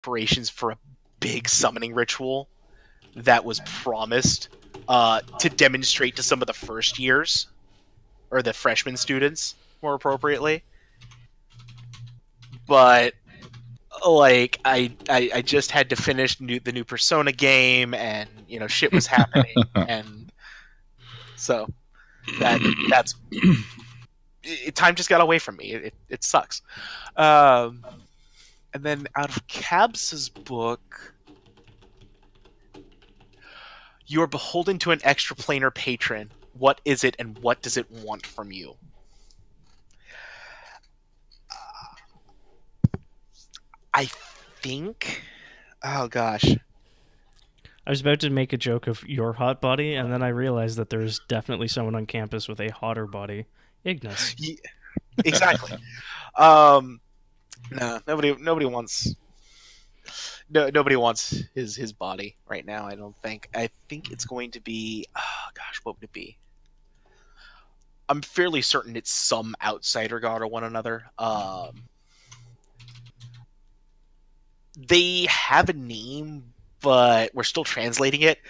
preparations for a big summoning ritual that was promised to demonstrate to some of the first years, or the freshman students, more appropriately. But like I just had to finish the new Persona game, and shit was happening, and so that's time just got away from me. It sucks. And then out of Cabs's book, you are beholden to an extraplanar patron. What is it, and what does it want from you? I think... Oh, gosh. I was about to make a joke of your hot body, and then I realized that there's definitely someone on campus with a hotter body. Ignis. Yeah, exactly. No, nobody wants... No, nobody wants his body right now, I don't think. I think it's going to be... Oh, gosh, what would it be? I'm fairly certain it's some outsider god or one another. They have a name, but we're still translating it,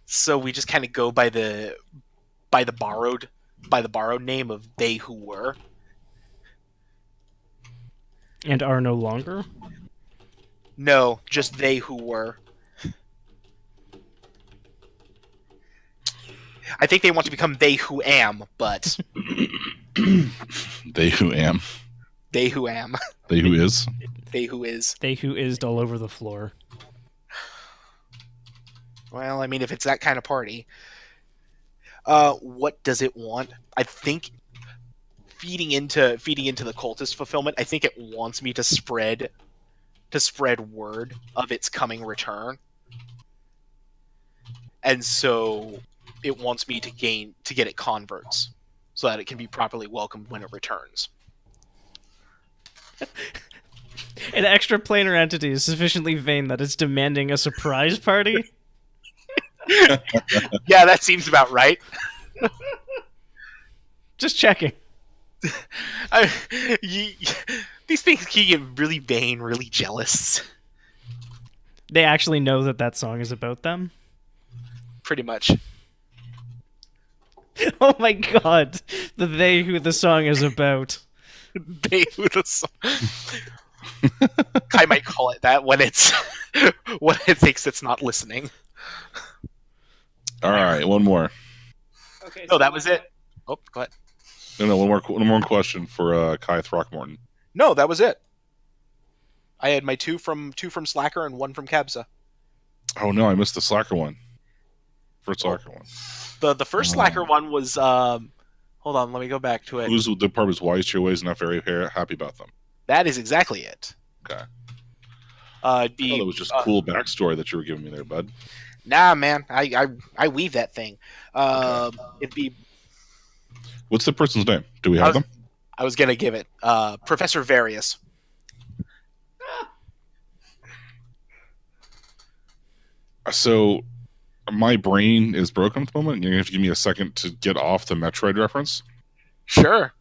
so we just kind of go by the borrowed name of they who were. And are no longer? No, just they who were. I think they want to become they who am, but they who am. They who am. They who is. They who is. They who ised all over the floor. Well, I mean, if it's that kind of party. What does it want? I think feeding into the cultist fulfillment, I think it wants me to spread word of its coming return. And so it wants me to get it converts so that it can be properly welcomed when it returns. An extraplanar entity is sufficiently vain that it's demanding a surprise party? Yeah, that seems about right. Just checking. These things can get really vain, really jealous. They actually know that song is about them? Pretty much. Oh my god. They who the song is about. They who the song... I might call it that when it thinks it's not listening. All right, one more. Okay. No, that was it. Oh, go ahead. No, one more question for Kai Throckmorton. No, that was it. I had my two from Slacker and one from Kabza. Oh no, I missed the Slacker one. First Slacker one. The first Slacker one was hold on, let me go back to it. Who's the part was wise to your ways, not very happy about them. That is exactly it. Okay. It was just cool backstory that you were giving me there, bud. Nah, man, I weave that thing. Okay. It'd be. What's the person's name? Do we have them? I was gonna give it Professor Various. So, my brain is broken at the moment. You're gonna have to give me a second to get off the Metroid reference. Sure.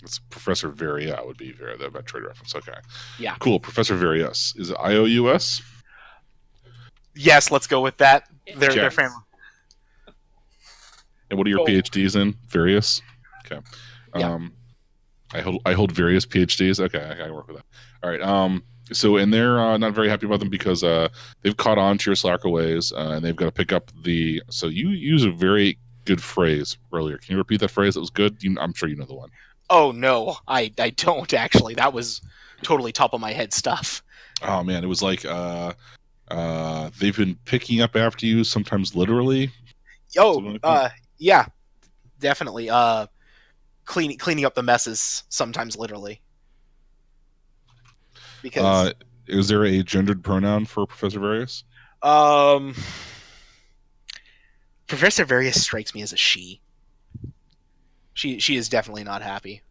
It's Professor Varia would be the Metroid reference. Okay. Yeah. Cool. Professor Various. Is it IOUS? Yes, let's go with that. They're family. And what are your PhDs in? Various? Okay. Yeah. I hold various PhDs. Okay, I can work with that. All right. So, and they're not very happy about them because they've caught on to your Slacker ways, and they've got to pick up the... So you use a very good phrase earlier. Can you repeat that phrase? That was good? I'm sure you know the one. Oh, no. I don't, actually. That was totally top of my head stuff. Oh, man. It was like they've been picking up after you, sometimes literally. Yeah. Definitely. Cleaning up the messes, sometimes literally. Because is there a gendered pronoun for Professor Various? Professor Various strikes me as a she. She is definitely not happy.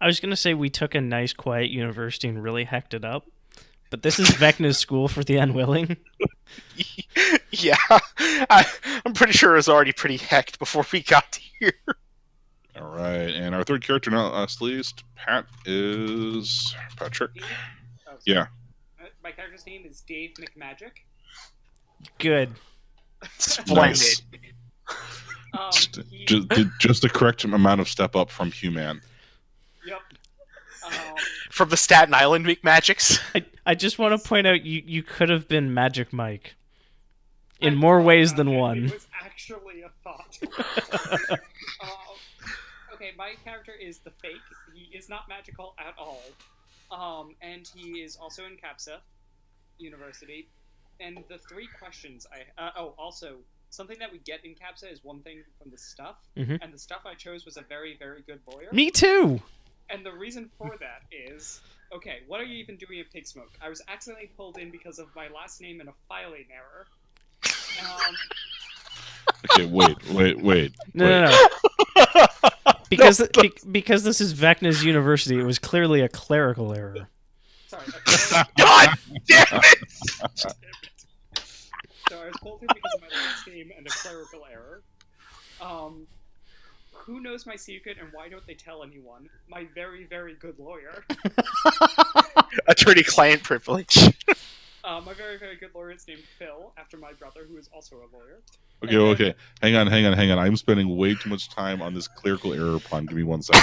I was going to say we took a nice, quiet university and really hecked it up, but this is Vecna's school for the unwilling. Yeah. I'm pretty sure it was already pretty hecked before we got here. All right, and our third character, not last least, Patrick. Dave? Oh, sorry. Yeah. My character's name is Dave McMagic. Good. Splendid. Nice. He, Just the correct amount of step up from human. yep. From the Staten Island Magics. I just want to point out you could have been Magic Mike. In more ways than one. It was actually a thought. Okay, my character is the Fake. He is not magical at all. And he is also in CAPSA University. And the 3 questions also, something that we get in CAPSA is one thing from the stuff. Mhm. And the stuff I chose was a very, very good lawyer. Me too! And the reason for that is, okay, what are you even doing at Pigsmoke? I was accidentally pulled in because of my last name and a filing error. Okay, wait. No. Because because this is Vecna's university, it was clearly a clerical error. Sorry. God damn it! So I was pulled in because of my last name and a clerical error. Who knows my secret and why don't they tell anyone? My very, very good lawyer. Attorney-client privilege. My very, very good lawyer is named Phil, after my brother, who is also a lawyer. Okay. Hang on. I'm spending way too much time on this clerical error pun. Give me 1 second.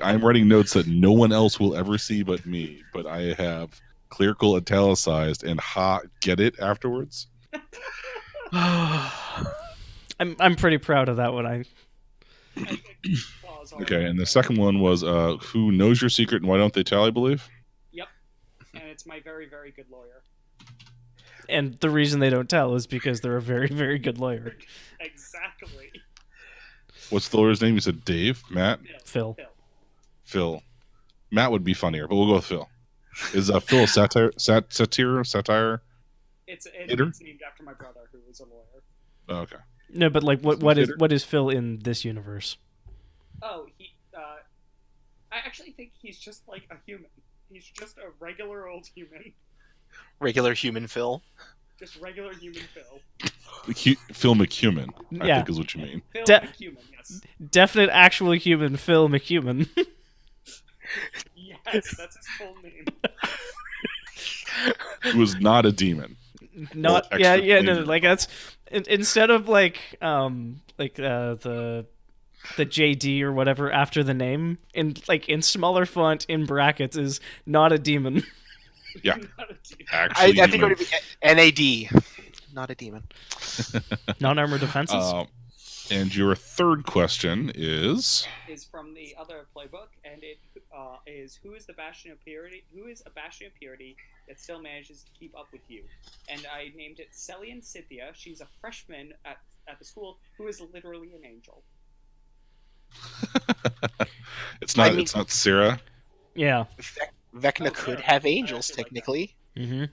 I'm writing notes that no one else will ever see but me, but I have clerical italicized and get it afterwards. I'm pretty proud of that one. Okay, and the second one was who knows your secret and why don't they tell, I believe? Yep. And it's my very, very good lawyer. And the reason they don't tell is because they're a very, very good lawyer. Exactly. What's the lawyer's name? You said Dave? Matt? Phil. Phil. Matt would be funnier, but we'll go with Phil. Is Phil a satire? It's named after my brother, who is a lawyer. Oh, okay. No, but what is Phil in this universe? Oh, I actually think he's just like a human. He's just a regular old human. Regular human Phil. Just regular human Phil. Phil McHuman, I Yeah. think is what you mean. Phil McHuman, yes. Definite actual human Phil McHuman. Yes, that's his full name. Who was not a demon. No, demon. like that's instead of the JD or whatever after the name in smaller font in brackets is not a demon. Yeah. Not a demon. Actually, I think it would be NAD. Not a demon. Non-armor defenses. And your third question is From the other playbook, and it is who is the bastion of purity? Who is a bastion of purity that still manages to keep up with you? And I named it Celian Cynthia. She's a freshman at the school who is literally an angel. it's not Sarah. Yeah. Vecna could have angels, like that. technically. Mm-hmm.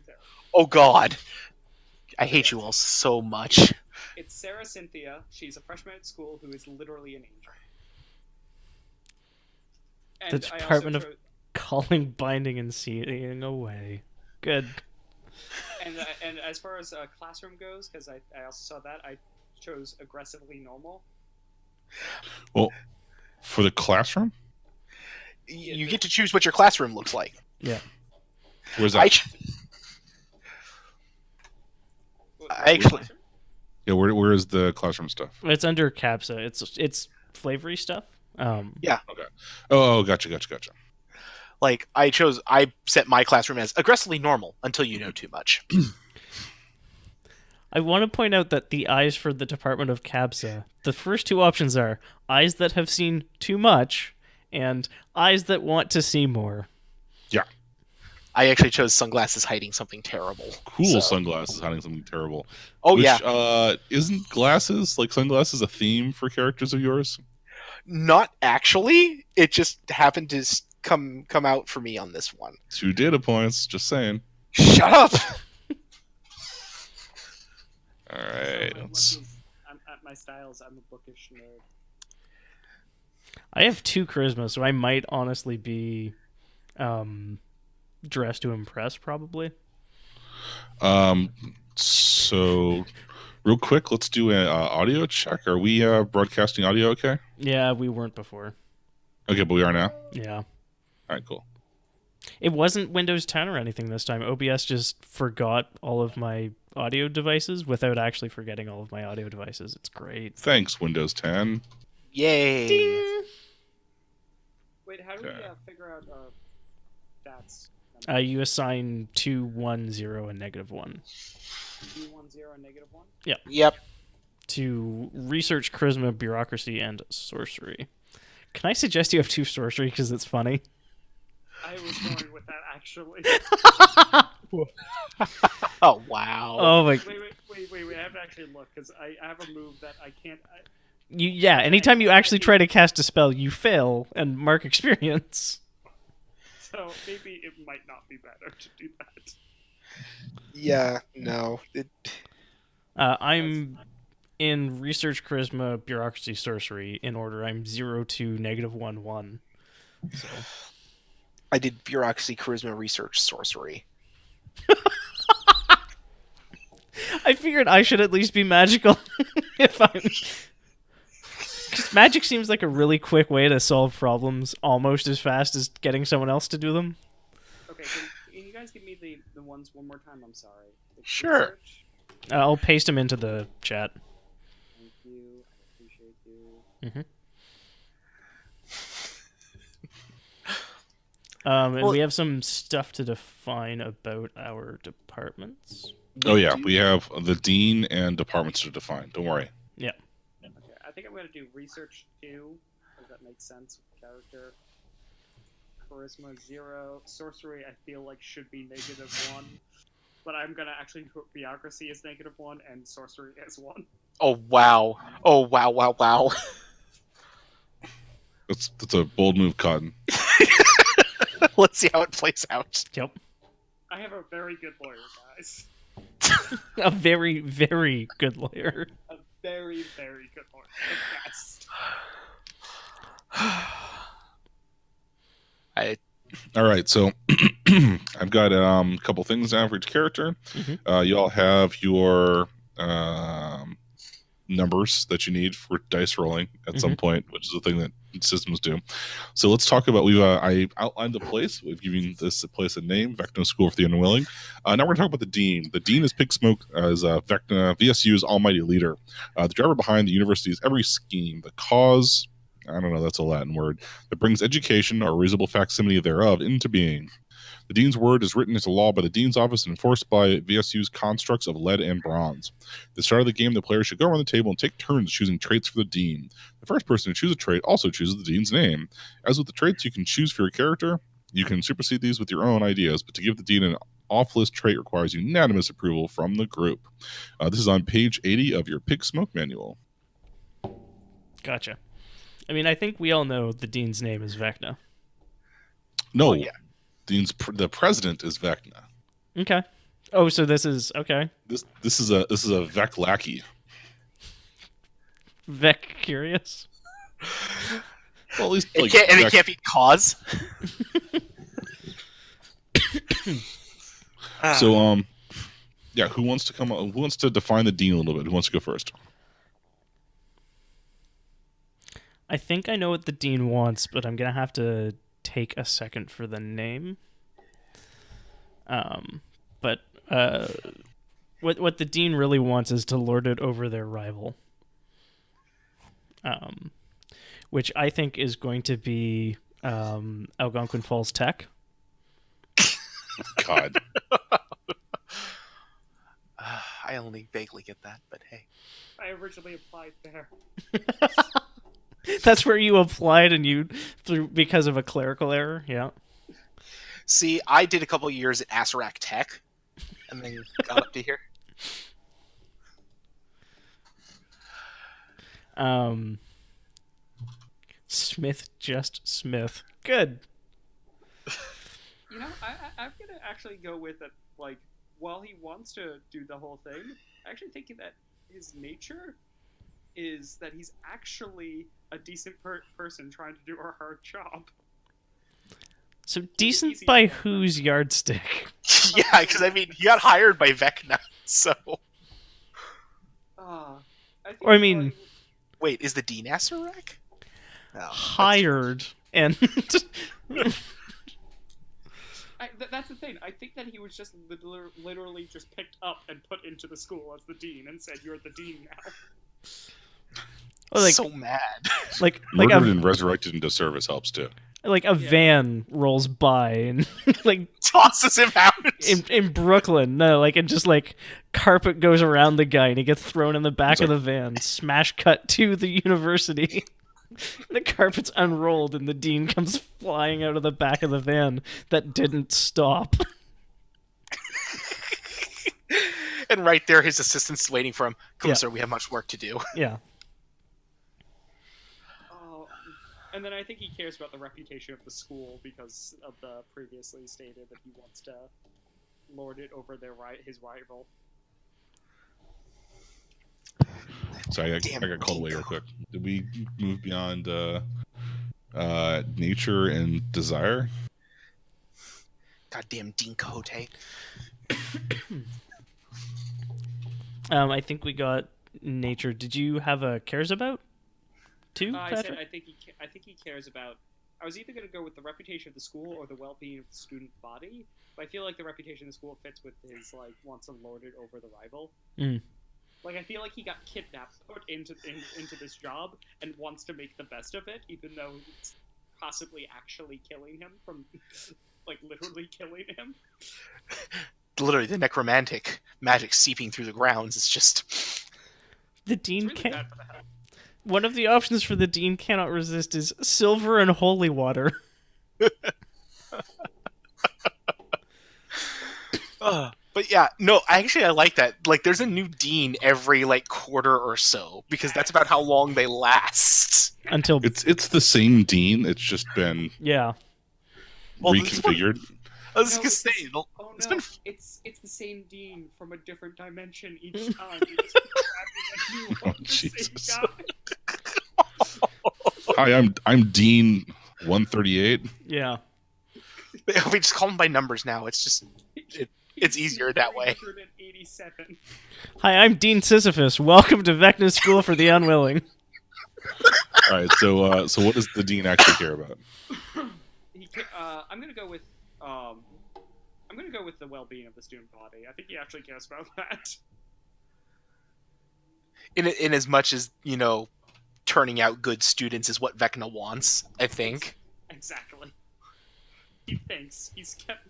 Oh God. I hate you all so much. It's Sarah Cynthia. She's a freshman at school who is literally an angel. The And I Department also of Calling, Binding, and Seeing away. Good. And as far as classroom goes, because I also saw that, I chose aggressively normal. Well, for the classroom? You get to choose what your classroom looks like. Yeah. Where's that? Actually, Yeah, where is the classroom stuff? It's under CAPSA. It's flavory stuff. yeah. Okay. Oh, gotcha. I set my classroom as aggressively normal until you know too much. I want to point out that the eyes for the Department of CAPSA, the first 2 options are eyes that have seen too much and eyes that want to see more. Yeah. I actually chose sunglasses hiding something terrible. Cool sunglasses hiding something terrible. Oh, Which, yeah. Isn't sunglasses a theme for characters of yours? Not actually. It just happened to come out for me on this one. 2 data points, just saying. Shut up! Alright. At my styles, I'm a bookish nerd. I have 2 charisma, so I might honestly be dressed to impress, probably. So, real quick, let's do an audio check. Are we broadcasting audio okay? Yeah, we weren't before. Okay, but we are now? Yeah. All right, cool. It wasn't Windows 10 or anything this time. OBS just forgot all of my audio devices without actually forgetting all of my audio devices. It's great. Thanks, Windows 10. Yay! Ding! Wait, how do we Okay. figure out that's You assign 2, 1, 0, and -1 210 and -1? Yep. to research, charisma, bureaucracy, and sorcery. Can I suggest you have 2 sorcery because it's funny? I was going with that actually. Oh wow. Oh my! Wait! I have to actually look because I have a move that I can't. Yeah. Anytime you actually try to cast a spell, you fail and mark experience. So maybe it might not be better to do that. Yeah. No. I'm in research, charisma, bureaucracy, sorcery in order. I'm 0 to -1, 1. So. I did bureaucracy, charisma, research, sorcery. I figured I should at least be magical if I'm. Because magic seems like a really quick way to solve problems almost as fast as getting someone else to do them. Okay, can you guys give me the ones one more time? I'm sorry. The Sure. research. I'll paste them into the chat. Thank you. I appreciate you. And we have some stuff to define about our departments. Oh, yeah. We have the dean and departments to define. Don't worry. Okay, I think I'm gonna do research 2. Does that make sense with the character? Charisma 0. Sorcery I feel like should be -1. But I'm gonna actually put bureaucracy as -1 and sorcery as 1. Oh wow. Oh wow. That's a bold move, Cotton. Let's see how it plays out. Yep. I have a very good lawyer, guys. A very, very good lawyer. A very, very good lawyer. The best. All right, so I've got a couple things now for each character. You all have your numbers that you need for dice rolling at some point, which is a thing that systems do. So let's talk about I outlined the place. We've given this place a name, Vecna School for the Unwilling. Now we're going to talk about the dean. The dean is Pigsmoke, as Vecna, VSU's almighty leader, the driver behind the university's every scheme, the cause. I don't know, that's a Latin word, that brings education or reasonable facsimile thereof into being. The dean's word is written into law by the dean's office and enforced by VSU's constructs of lead and bronze. At the start of the game, the players should go around the table and take turns choosing traits for the dean. The first person to choose a trait also chooses the dean's name. As with the traits you can choose for your character, you can supersede these with your own ideas, but to give the dean an off-list trait requires unanimous approval from the group. This is on page 80 of your Pigsmoke manual. Gotcha. I mean, I think we all know the dean's name is Vecna. No, Oh, yeah. the president is Vecna. Okay. Oh, so this is okay. This is a Vec lackey. Vec curious. Well, at least It like it can't be cause. So yeah, who wants to define the dean a little bit? Who wants to go first? I think I know what the dean wants, but I'm gonna have to take a second for the name. But what the dean really wants is to lord it over their rival. Which I think is going to be Algonquin Falls Tech. God. I only vaguely get that, but hey. I originally applied there. That's where you applied and you through because of a clerical error. Yeah. See, I did a couple of years at Azarac Tech, and then got up to here. Smith, just Smith. Good. You know, I'm gonna actually go with it. Like, while he wants to do the whole thing, I actually think that his nature is that he's actually a decent person trying to do a hard job. So decent by whose yardstick? Yeah, because I mean, he got hired by Vecna. So, I think, Or, I mean- wait, is the Dean Asarek? No, Hired and that's the thing. I think that he was just literally just picked up and put into the school as the dean and said, "You're the dean now." or like so mad. like Murdered a and resurrected into service helps too. van rolls by and like Tosses him out. in Brooklyn, no, like and just like carpet goes around the guy and he gets thrown in the back of the van. Smash cut to the university. The carpet's unrolled and the dean comes flying out of the back of the van that didn't stop. And right there, his assistant's waiting for him. Come, Yeah. sir, we have much work to do. Yeah. And then I think he cares about the reputation of the school because of the previously stated that he wants to lord it over his rival. Sorry, I Damn got called away Dingo. real quick. Did we move beyond nature and desire? Goddamn Dean Quixote. I think we got nature. Did you have a cares about too, I Patrick? said I think he cares about. I was either going to go with the reputation of the school or the well-being of the student body, but I feel like the reputation of the school fits with his wants to lord it over the rival. Mm. Like I feel like he got kidnapped, put into this job, and wants to make the best of it, even though it's possibly actually killing him from, literally killing him. Literally, the necromantic magic seeping through the grounds is just... The It's dean really can't. bad for the health. One of the options for the dean cannot resist is silver and holy water. But yeah, no, I like that. Like, there's a new dean every, quarter or so, because that's about how long they last. Until It's the same dean. It's just been yeah. Well, this one- reconfigured. I was No, gonna it's say, the- Oh it's no! been... It's the same dean from a different dimension each time. You just keep grabbing a new one, the Jesus. same guy. Hi, I'm Dean 138. Yeah. We just call them by numbers now. It's just... It's easier that way. 387. Hi, I'm Dean Sisyphus. Welcome to Vecna School for the Unwilling. All right, so what does the dean actually care about? I'm gonna go with the well-being of the student body. I think he actually cares about that. In as much as, turning out good students is what Vecna wants, I think. Exactly. He thinks he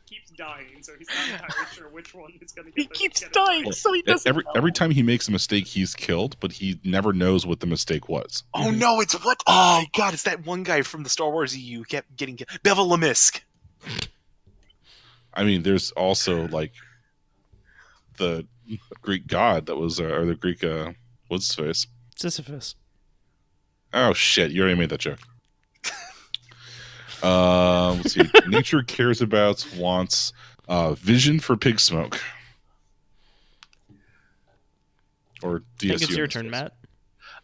keeps dying, so he's not entirely sure which one is gonna get. He keeps dying, so he doesn't know. Every time he makes a mistake, he's killed, but he never knows what the mistake was. Oh no, it's what? Oh god, it's that one guy from the Star Wars EU kept getting Bevel Lamisk. I mean, there's also the Greek god that was, or the Greek what's his face? Sisyphus. Oh shit! You already made that joke. Let's see. Nature cares about, wants vision for Pigsmoke. Or DSU. I think it's your in this turn, case. Matt.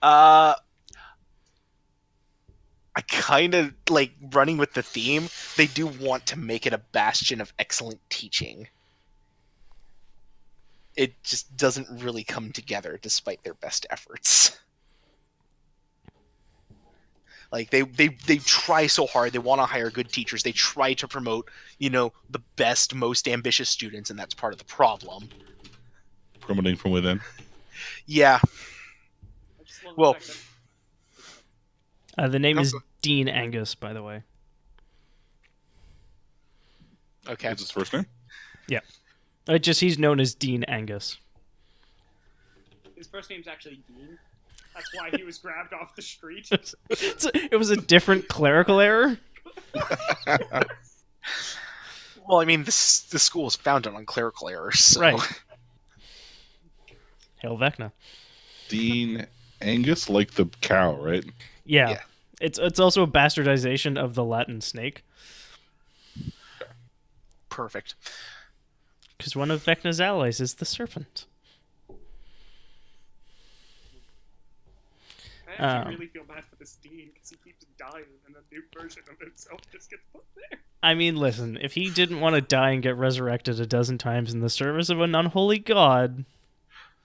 I kind of running with the theme. They do want to make it a bastion of excellent teaching. It just doesn't really come together despite their best efforts. They try so hard. They want to hire good teachers. They try to promote, the best, most ambitious students, and that's part of the problem. Promoting from within. Yeah. I just love Well- the fact that The name is Okay. Dean Angus, by the way. Okay. What's his first name? He's known as Dean Angus. his first name's actually Dean. That's why he was grabbed off the street. It was a different clerical error. Well, I mean, this school was founded on clerical errors, so. Right. Hail Vecna. Dean Angus, like the cow, right? Yeah. Yeah. It's also a bastardization of the Latin snake, Perfect. because one of Vecna's allies is the serpent. I actually really feel bad for this Dean because he keeps dying and a new version of himself just gets put there. I mean, listen, if he didn't want to die and get resurrected a dozen times in the service of an unholy god,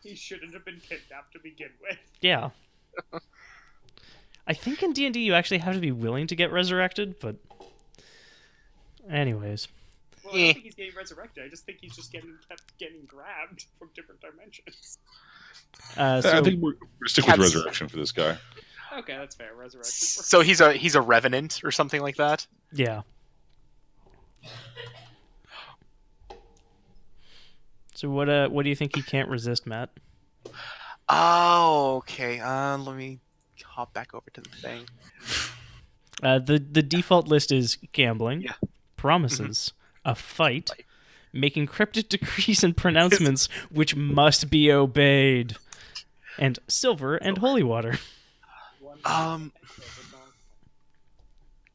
He shouldn't have been kidnapped to begin with. Yeah. I think in D&D you actually have to be willing to get resurrected, but anyways. Well, I don't think he's getting resurrected. I just think he's just kept getting grabbed from different dimensions. I think we're stick with resurrection for this guy. Okay, that's fair. Resurrected. So he's a revenant or something like that. Yeah. So what do you think he can't resist, Matt? Oh, okay. Let me hop back over to the thing. The default list is gambling, Yeah. promises, a fight, making cryptic decrees and pronouncements which must be obeyed, and silver and holy water.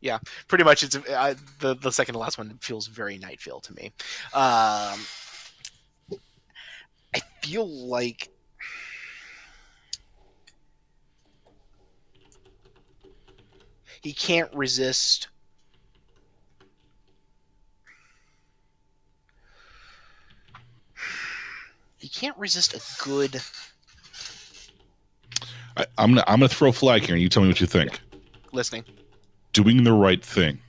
Yeah, pretty much. It's the second to last one feels very Nightvale to me. I feel like he can't resist. He can't resist a good. I'm gonna throw a flag here, and you tell me what you think. Yeah. Listening. Doing the right thing.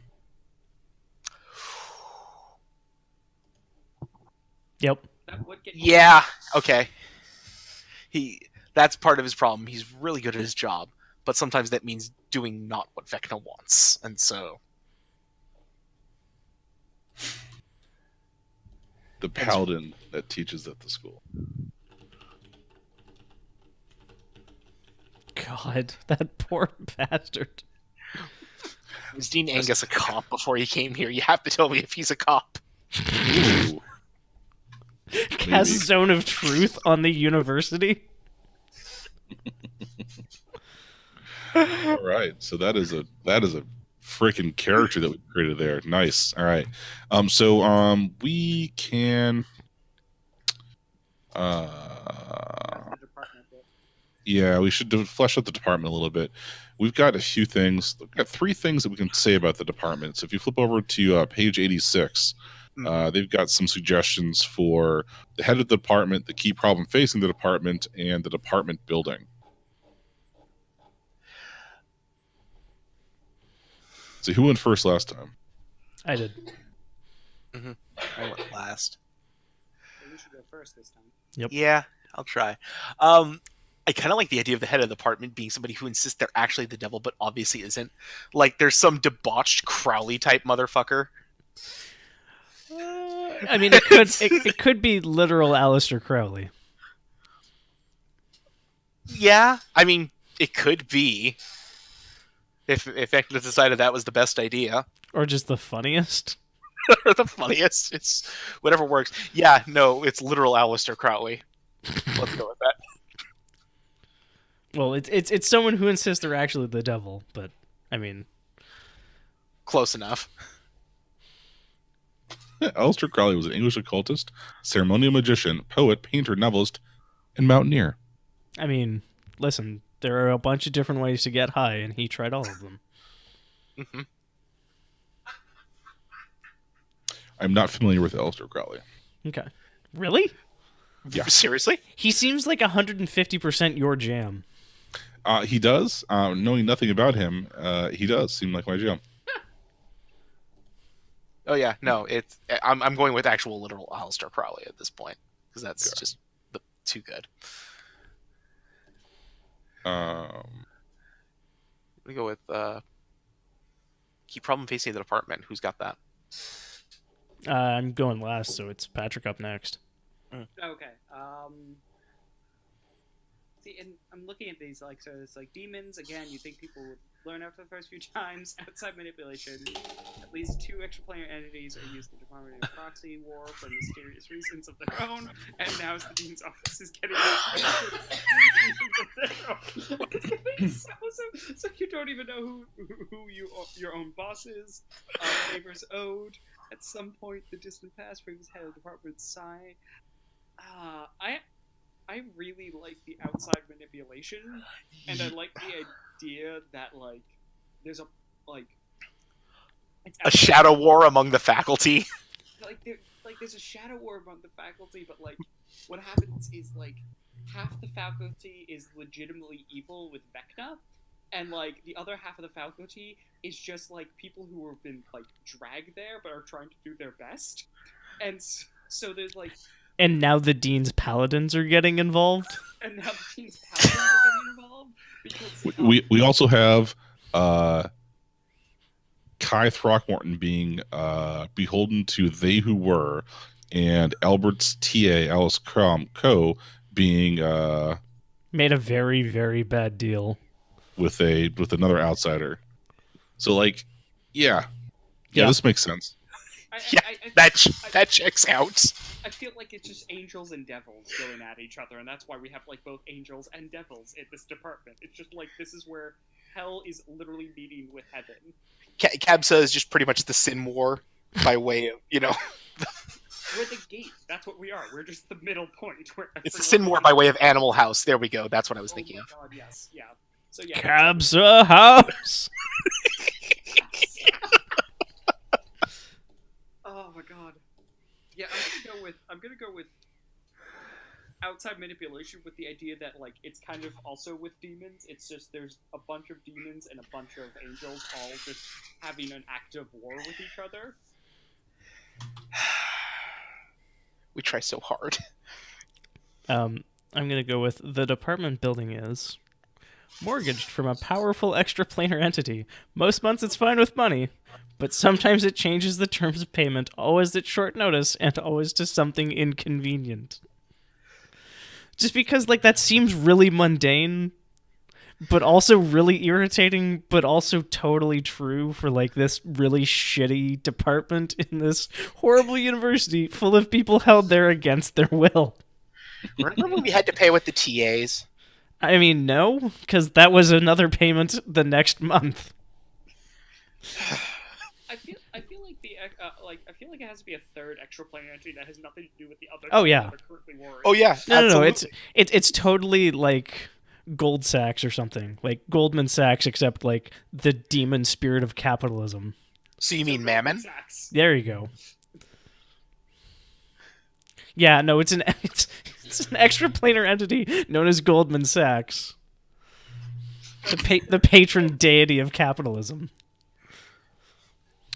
Yep. Yeah. Okay. That's part of his problem. He's really good at his job, but sometimes that means doing not what Vecna wants, and so. The paladin that teaches at the school. God, that poor bastard. Was Dean Angus a cop before he came here? You have to tell me if he's a cop. Ooh. Has a zone of truth on the university. All right, so that is a freaking character that we created there. Nice. All right, so we can. Yeah, we should flesh out the department a little bit. We've got a few things. We've got 3 things that we can say about the department. So if you flip over to page 86, they've got some suggestions for the head of the department, the key problem facing the department, and the department building. So who went first last time? I did. Mm-hmm. I went last. Maybe we should go first this time. Yep. Yeah, I'll try. I kind of like the idea of the head of the department being somebody who insists they're actually the devil, but obviously isn't. Like, there's some debauched Crowley type motherfucker. I mean, it could be literal Aleister Crowley. Yeah, I mean, it could be. If Vecna decided that was the best idea. Or just the funniest. Or the funniest. It's whatever works. Yeah, no, it's literal Aleister Crowley. Let's go with that. Well, it's someone who insists they're actually the devil, but I mean, close enough. Aleister Crowley was an English occultist, ceremonial magician, poet, painter, novelist, and mountaineer. I mean, listen, there are a bunch of different ways to get high, and he tried all of them. Mm-hmm. I'm not familiar with Aleister Crowley. Okay. Really? Yeah. Seriously? He seems like 150% your jam. He does. Knowing nothing about him, he does seem like my jam. Oh yeah, no, I'm going with actual literal Aleister Crowley at this point because that's just too good. We go with key problem facing the department. Who's got that? I'm going last, so it's Patrick up next. Okay. See, and I'm looking at these, like, so it's like demons. Again, you think people would learn after the first few times. Outside manipulation. At least 2 extra-player entities are used in the department in proxy war for mysterious reasons of their own. And now as the dean's office is getting so you don't even know who your own boss is. Favors owed. At some point, the distant past brings head of the department's side. I really like the outside manipulation, and I like the idea that, like, there's a shadow war among the faculty. There's a shadow war among the faculty, but, like, what happens is, like, half the faculty is legitimately evil with Vecna, and like the other half of the faculty is just like people who have been like dragged there but are trying to do their best, and so there's like, And now the Dean's Paladins are getting involved. and now the team's paladins are getting involved because We also have Kai Throckmorton being beholden to They Who Were, and Albert's TA Alice Co being Made a very, very bad deal. with another outsider. So like, yeah, Yeah. this makes sense. Yeah, that checks out. I feel like it's just angels and devils going at each other, and that's why we have like both angels and devils in this department. It's just like this is where hell is literally meeting with heaven. Cabsa is just pretty much the Sin War by way of, you know, We're the gate. That's what we are. We're just the middle point. Where it's the Sin War by way of Animal House. There we go. That's what I was thinking of. God, yes, yeah. So yeah. Cabsa House. Oh my god. Yeah, I'm gonna go with outside manipulation with the idea that like it's kind of also with demons. It's just there's a bunch of demons and a bunch of angels all just having an active war with each other. We try so hard. I'm gonna go with the department building is mortgaged from a powerful extraplanar entity. Most months it's fine with money, but sometimes it changes the terms of payment, always at short notice, and always to something inconvenient. Just because, like, that seems really mundane, but also really irritating, but also totally true for, like, this really shitty department in this horrible university full of people held there against their will. Remember when we had to pay with the TAs? I mean, no, because that was another payment the next month. I feel like the I feel like it has to be a third extraplanar entity that has nothing to do with the other. Oh, two yeah. that are currently warring. Oh yeah, No, absolutely. it's totally like Gold Sachs or something, like Goldman Sachs, except like the demon spirit of capitalism. So you mean Mammon? Sachs. There you go. Yeah, no, it's an extraplanar entity known as Goldman Sachs, the patron deity of capitalism.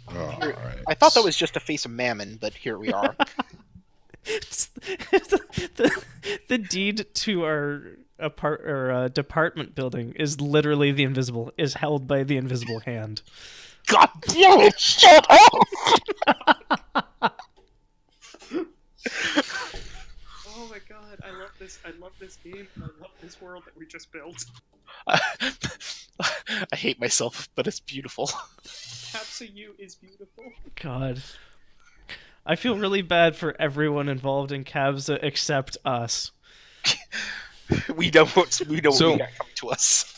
All right. I thought that was just a face of Mammon, but here we are. the deed to our department building is literally is held by the invisible hand. God damn it! Shut up! Oh my god, I love this. I love this game. I love this world that we just built. I hate myself, but it's beautiful. Capsa U is beautiful. God. I feel really bad for everyone involved in Cabsa except us. We don't So- what we got coming to us.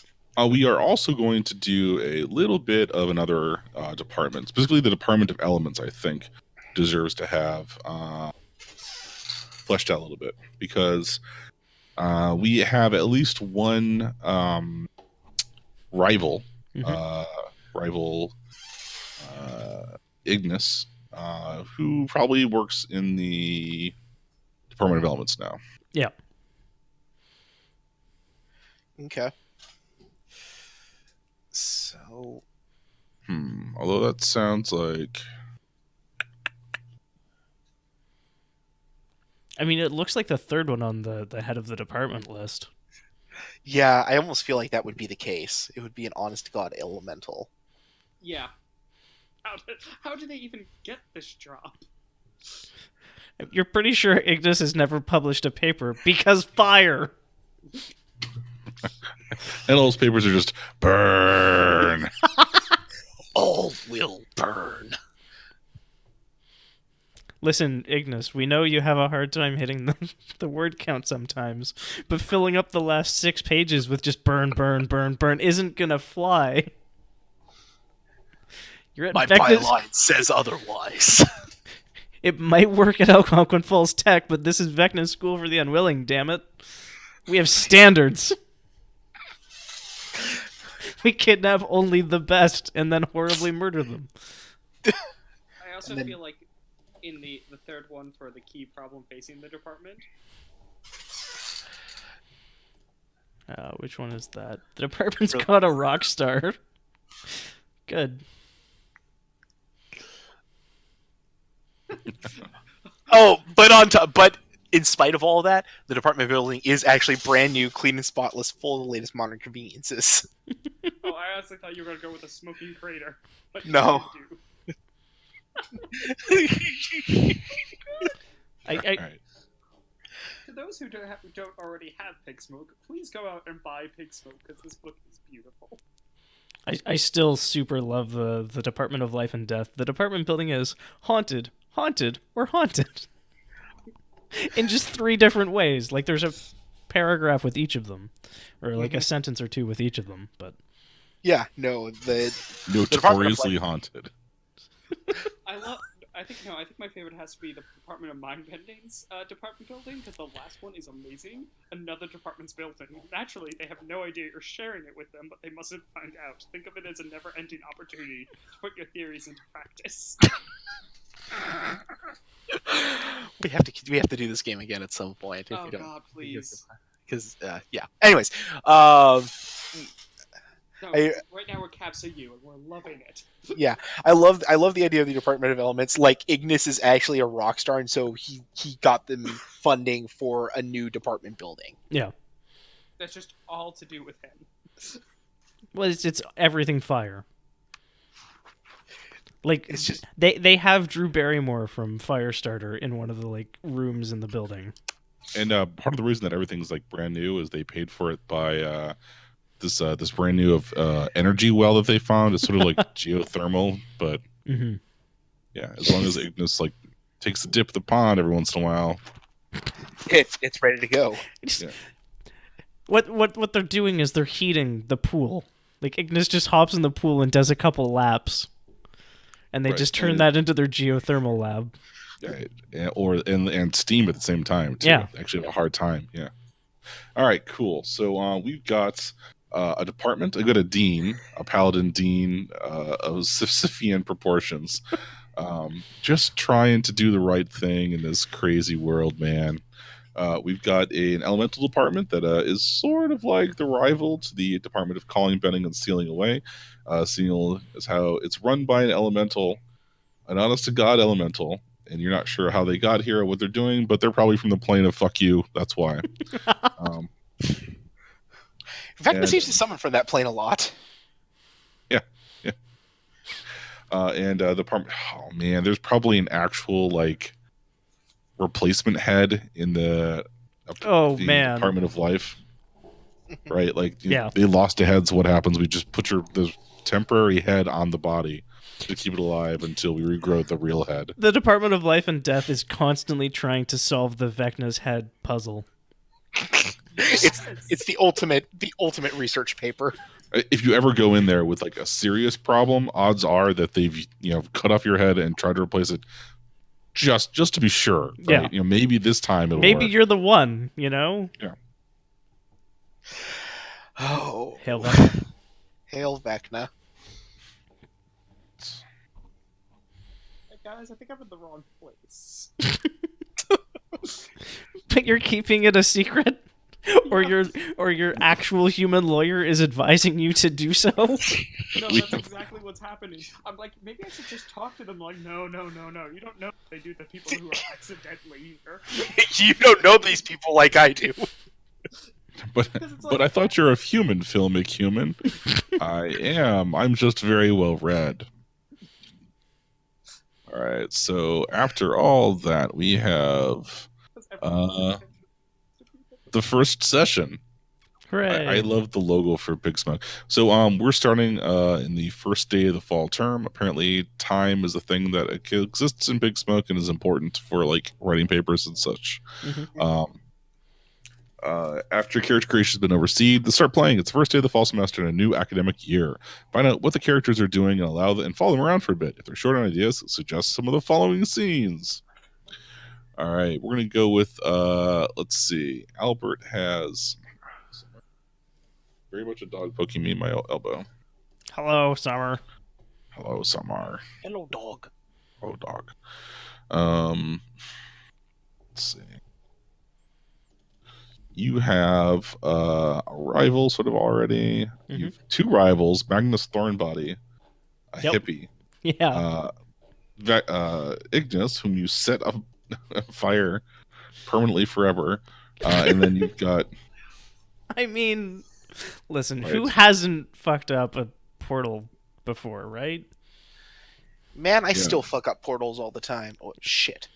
We are also going to do a little bit of another department, specifically the Department of Elements. I think deserves to have fleshed out a little bit because we have at least one rival, rival Ignis, who probably works in the Department of Elements now. Yeah. Okay. So Although that sounds like I mean, it looks like the third one on the head of the department list. yeah, I almost feel like that would be the case. It would be an honest to God elemental. Yeah. How do they even get this job? You're pretty sure Ignis has never published a paper because fire. and all those papers are just burn. All will burn. Listen, Ignis, we know you have a hard time hitting the word count sometimes, but filling up the last 6 pages with just burn, burn, burn, burn isn't gonna fly. You're at My Vecna's- byline says otherwise. It might work at Algonquin Falls Tech, but this is Vecna's School for the Unwilling, damn it. We have standards. We kidnap only the best and then horribly murder them. I also And then- feel like in the third one for the key problem facing the department, Which one is that? The department's Really? got a rock star. Good. Oh, but in spite of all that, the department building is actually brand new, clean and spotless, full of the latest modern conveniences. Oh, I honestly thought you were gonna go with a smoking crater. But you No. didn't do. I Alright. To those who don't already have Pigsmoke, please go out and buy Pigsmoke because this book is beautiful. I still super love the Department of Life and Death. The department building is haunted, haunted, or haunted. In just 3 different ways. Like there's a paragraph with each of them. Or like a sentence or 2 with each of them. But Yeah, no, the Notoriously haunted. I think my favorite has to be the Department of Mind Bending's department building because the last one is amazing. Another department's building. Naturally, they have no idea you're sharing it with them, but they mustn't find out. Think of it as a never-ending opportunity to put your theories into practice. we have to do this game again at some point. If Oh we don't, God, please. because yeah. Anyways, No, I- right now we're Capsa U and we're loving it. yeah, I love the idea of the Department of Elements. Like Ignis is actually a rock star, and so he got them funding for a new department building. yeah. That's just all to do with him. Well, it's everything fire. Like It's just they have Drew Barrymore from Firestarter in one of the like rooms in the building. And part of the reason that everything's like brand new is they paid for it by this brand new energy well that they found. It's sort of like geothermal, but Mm-hmm. yeah, as long as Ignis like takes a dip in the pond every once in a while. it's ready to go. Yeah. What they're doing is they're heating the pool. Like Ignis just hops in the pool and does a couple laps, and they Right, just turn and- that into their geothermal lab. Yeah, and steam at the same time too. Yeah. They actually have a hard time. Yeah. All right, cool. So we've got a department. I got a dean, a paladin dean of Sisyphean proportions, just trying to do the right thing in this crazy world, man. We've got an elemental department that is sort of like the rival to the Department of Calling, Bending, and Sealing Away. Seal is how it's run by an elemental, an honest-to-God elemental, and you're not sure how they got here or what they're doing, but they're probably from the plane of fuck you. That's why. Vecna And- seems to summon from that plane a lot. And the department. Oh man, there's probably an actual like replacement head in the Oh, the man. Department of Life, right? Like, Yeah. they lost a head. So what happens? We just put the temporary head on the body to keep it alive until we regrow the real head. The Department of Life and Death is constantly trying to solve the Vecna's head puzzle. It's the ultimate research paper. If you ever go in there with like a serious problem, odds are that they've cut off your head and tried to replace it just to be sure. Right? Yeah. Maybe this time it'll Maybe work. you're the one, you know? Oh, Hail Vecna. hail Vecna. Hey guys, I think I'm in the wrong place. But you're keeping it a secret? Or your actual human lawyer is advising you to do so? No, that's exactly what's happening. I'm like, maybe I should just talk to them. Like, no. You don't know what they do to people who are accidentally here. You don't know these people like I do. But Because it's but like- I thought you're a human, filmic human. I am. I'm just very well read. All right. So after all that, we have Because everyone's the first session. Hooray. I love the logo for Pigsmoke. So we're starting in the first day of the fall term. Apparently, time is a thing that exists in Pigsmoke and is important for like writing papers and such. Mhm. After character creation has been overseen, they start playing. It's the first day of the fall semester in a new academic year. Find out what the characters are doing and and follow them around for a bit. If they're short on ideas, suggest some of the following scenes. All right, we're gonna go with let's see. Albert has very much a dog poking me in my elbow. Hello, Summer. Hello, Samar. Hello, dog. Oh, dog. Let's see. you have a rival sort of already. Mhm. You've 2 rivals: Magnus Thornbody, a Yep. hippie, Yeah. Ignis, whom you set on fire permanently forever, and then you've got I mean, listen, who Right. hasn't fucked up a portal before, right? Man, I Yeah. still fuck up portals all the time. Oh shit.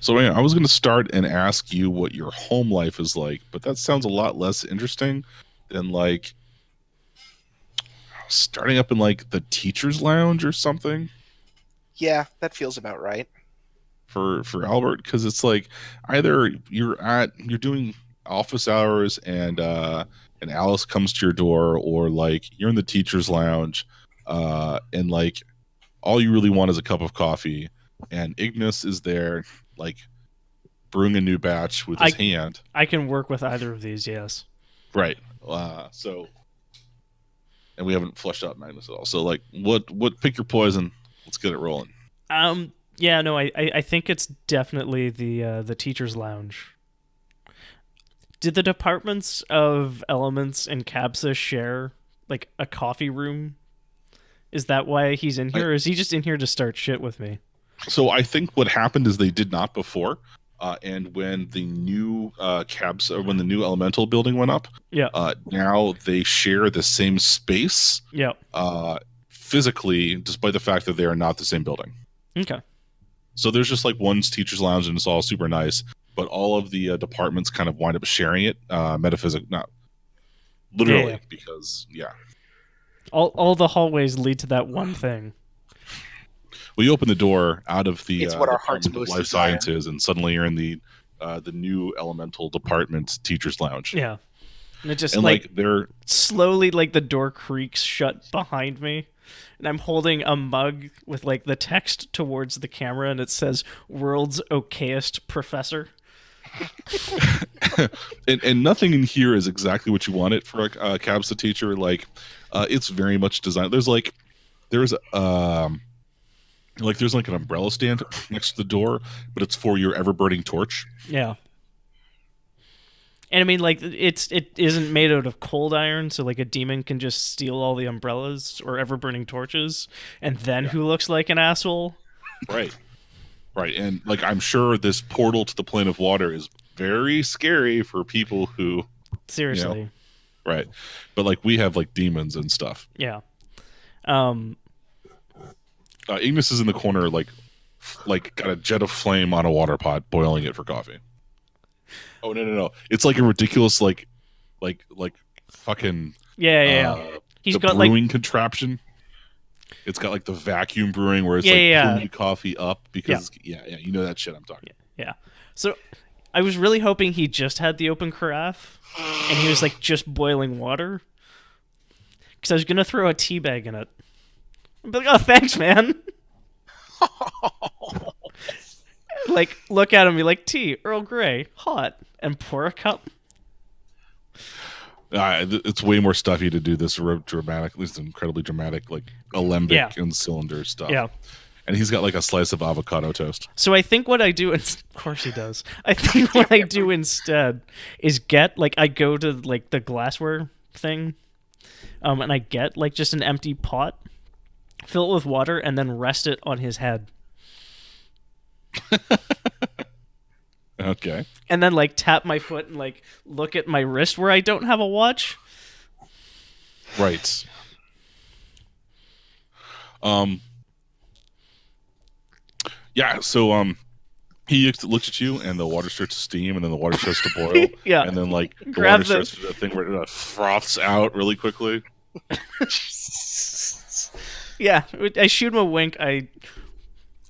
So anyway, I was going to start and ask you what your home life is like, but that sounds a lot less interesting than like starting up in like the teacher's lounge or something Yeah, that feels about right. for Albert, because it's like either you're doing office hours and Alice comes to your door, or like you're in the teacher's lounge and like all you really want is a cup of coffee, and Ignis is there like brewing a new batch with his hand. I can work with either of these, yes. Right. So, and we haven't flushed out Magnus at all. So, like, what? Pick your poison. Let's get it rolling. Yeah, no, I think it's definitely the teacher's lounge. Did the departments of Elements and CABSA share like a coffee room? Is that why he's in here, or is he just in here to start shit with me? So, I think what happened is they did not before, and when the new when the new elemental building went up, Yeah. now they share the same space. Yeah. Physically, despite the fact that they are not the same building. Okay. So there's just like one teacher's lounge, and it's all super nice. But all of the departments kind of wind up sharing it, not literally, Yeah. because yeah. All the hallways lead to that one thing. Well, you open the door out of the It's what our hearts Department of most Life desire. Sciences, and suddenly you're in the new elemental department teacher's lounge. Yeah. And it just And like they're slowly like the door creaks shut behind me. And I'm holding a mug with like the text towards the camera, and it says "World's okayest professor." and nothing in here is exactly what you want it for a CABSA teacher. Like it's very much designed. There's like an umbrella stand next to the door, but it's for your ever burning torch. Yeah. And I mean, like, it isn't made out of cold iron, so like a demon can just steal all the umbrellas or ever burning torches, and then who looks like an asshole? Right. And like I'm sure this portal to the plane of water is very scary for people who Seriously. right. But like we have like demons and stuff. Yeah. Ignis is in the corner, like got a jet of flame on a water pot, boiling it for coffee. Oh no! It's like a ridiculous like fucking Yeah. He's the got brewing like contraption. It's got like the vacuum brewing where it's pulling the coffee up because you know that shit I'm talking. Yeah. So I was really hoping he just had the open carafe and he was like just boiling water, because I was gonna throw a tea bag in it. I'd be like, "Oh, thanks, man." Like, look at him, be like, "Tea, Earl Grey, hot," and pour a cup. It's way more stuffy to do this dramatic, at least incredibly dramatic, like alembic and cylinder stuff. Yeah. And he's got like a slice of avocado toast. So I think what I do, of course he does. I think what I do instead is I go to like the glassware thing, and I get like just an empty pot, fill it with water, and then rest it on his head. Okay. And then like tap my foot and like look at my wrist where I don't have a watch. Right. Yeah, so he looks at you and the water starts to steam and then the water starts to boil. Yeah. And then like the Grab water starts to do that thing where it froths out really quickly. Yeah, I shoot him a wink. I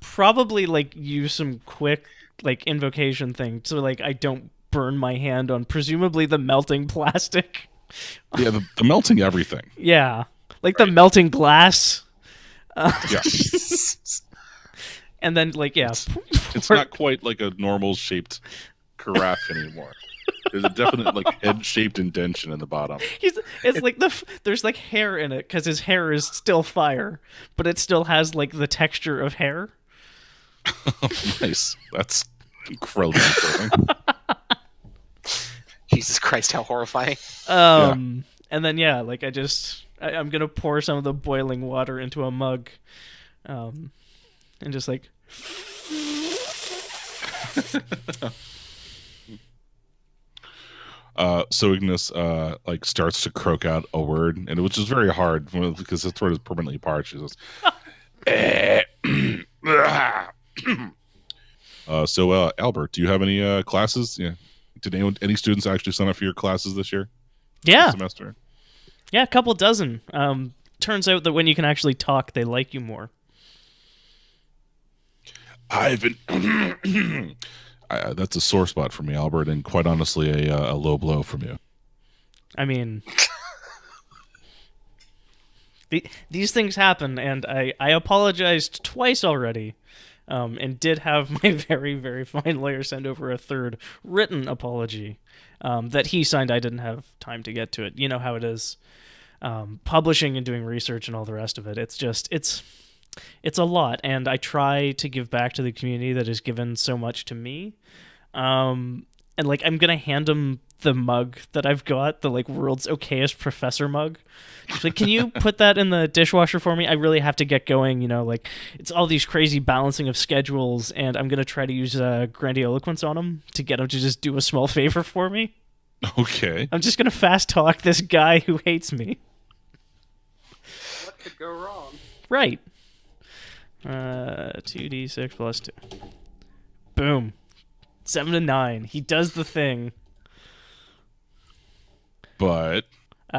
probably like use some quick like invocation thing so like I don't burn my hand on presumably the melting plastic. Yeah, the melting everything. Yeah, like the melting glass. Yeah. And then like It's not quite like a normal shaped carafe anymore. There's a definite like head shaped indention in the bottom. It's like there's like hair in it because his hair is still fire, but it still has like the texture of hair. Nice. That's incredibly disturbing. Jesus Christ, how horrifying! And then like I'm gonna pour some of the boiling water into a mug, and just like. So Ignis like starts to croak out a word, and which is very hard because his throat is permanently parched. He says, so Albert, do you have any classes? Yeah, did any students actually sign up for your classes this year? Yeah, This semester. Yeah, a couple dozen. Turns out that when you can actually talk, they like you more. I've been. That's a sore spot for me, Albert, and quite honestly, a low blow from you. I mean, these things happen, and I apologized twice already, and did have my very, very fine lawyer send over a third written apology that he signed. I didn't have time to get to it. You know how it is, publishing and doing research and all the rest of it. It's a lot, and I try to give back to the community that has given so much to me. And like, I'm gonna hand him the mug that I've got, the like world's okayest professor mug. Just like, can you put that in the dishwasher for me? I really have to get going. Like it's all these crazy balancing of schedules, and I'm gonna try to use grandiloquence on him to get him to just do a small favor for me. Okay. I'm just gonna fast talk this guy who hates me. What could go wrong? Right. 2d6 plus 2. Boom. 7 to 9. He does the thing. But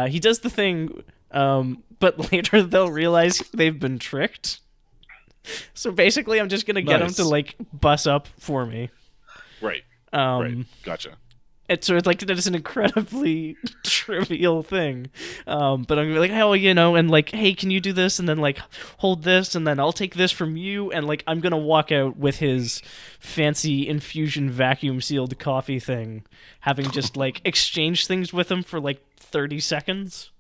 He does the thing, but later they'll realize they've been tricked. So basically, I'm just gonna get him to like bus up for me. right, Right. Gotcha. It's like it's an incredibly trivial thing, but I'm gonna be like, oh, and like, hey, can you do this, and then like hold this, and then I'll take this from you, and like I'm gonna walk out with his fancy infusion vacuum sealed coffee thing, having just like exchanged things with him for like 30 seconds.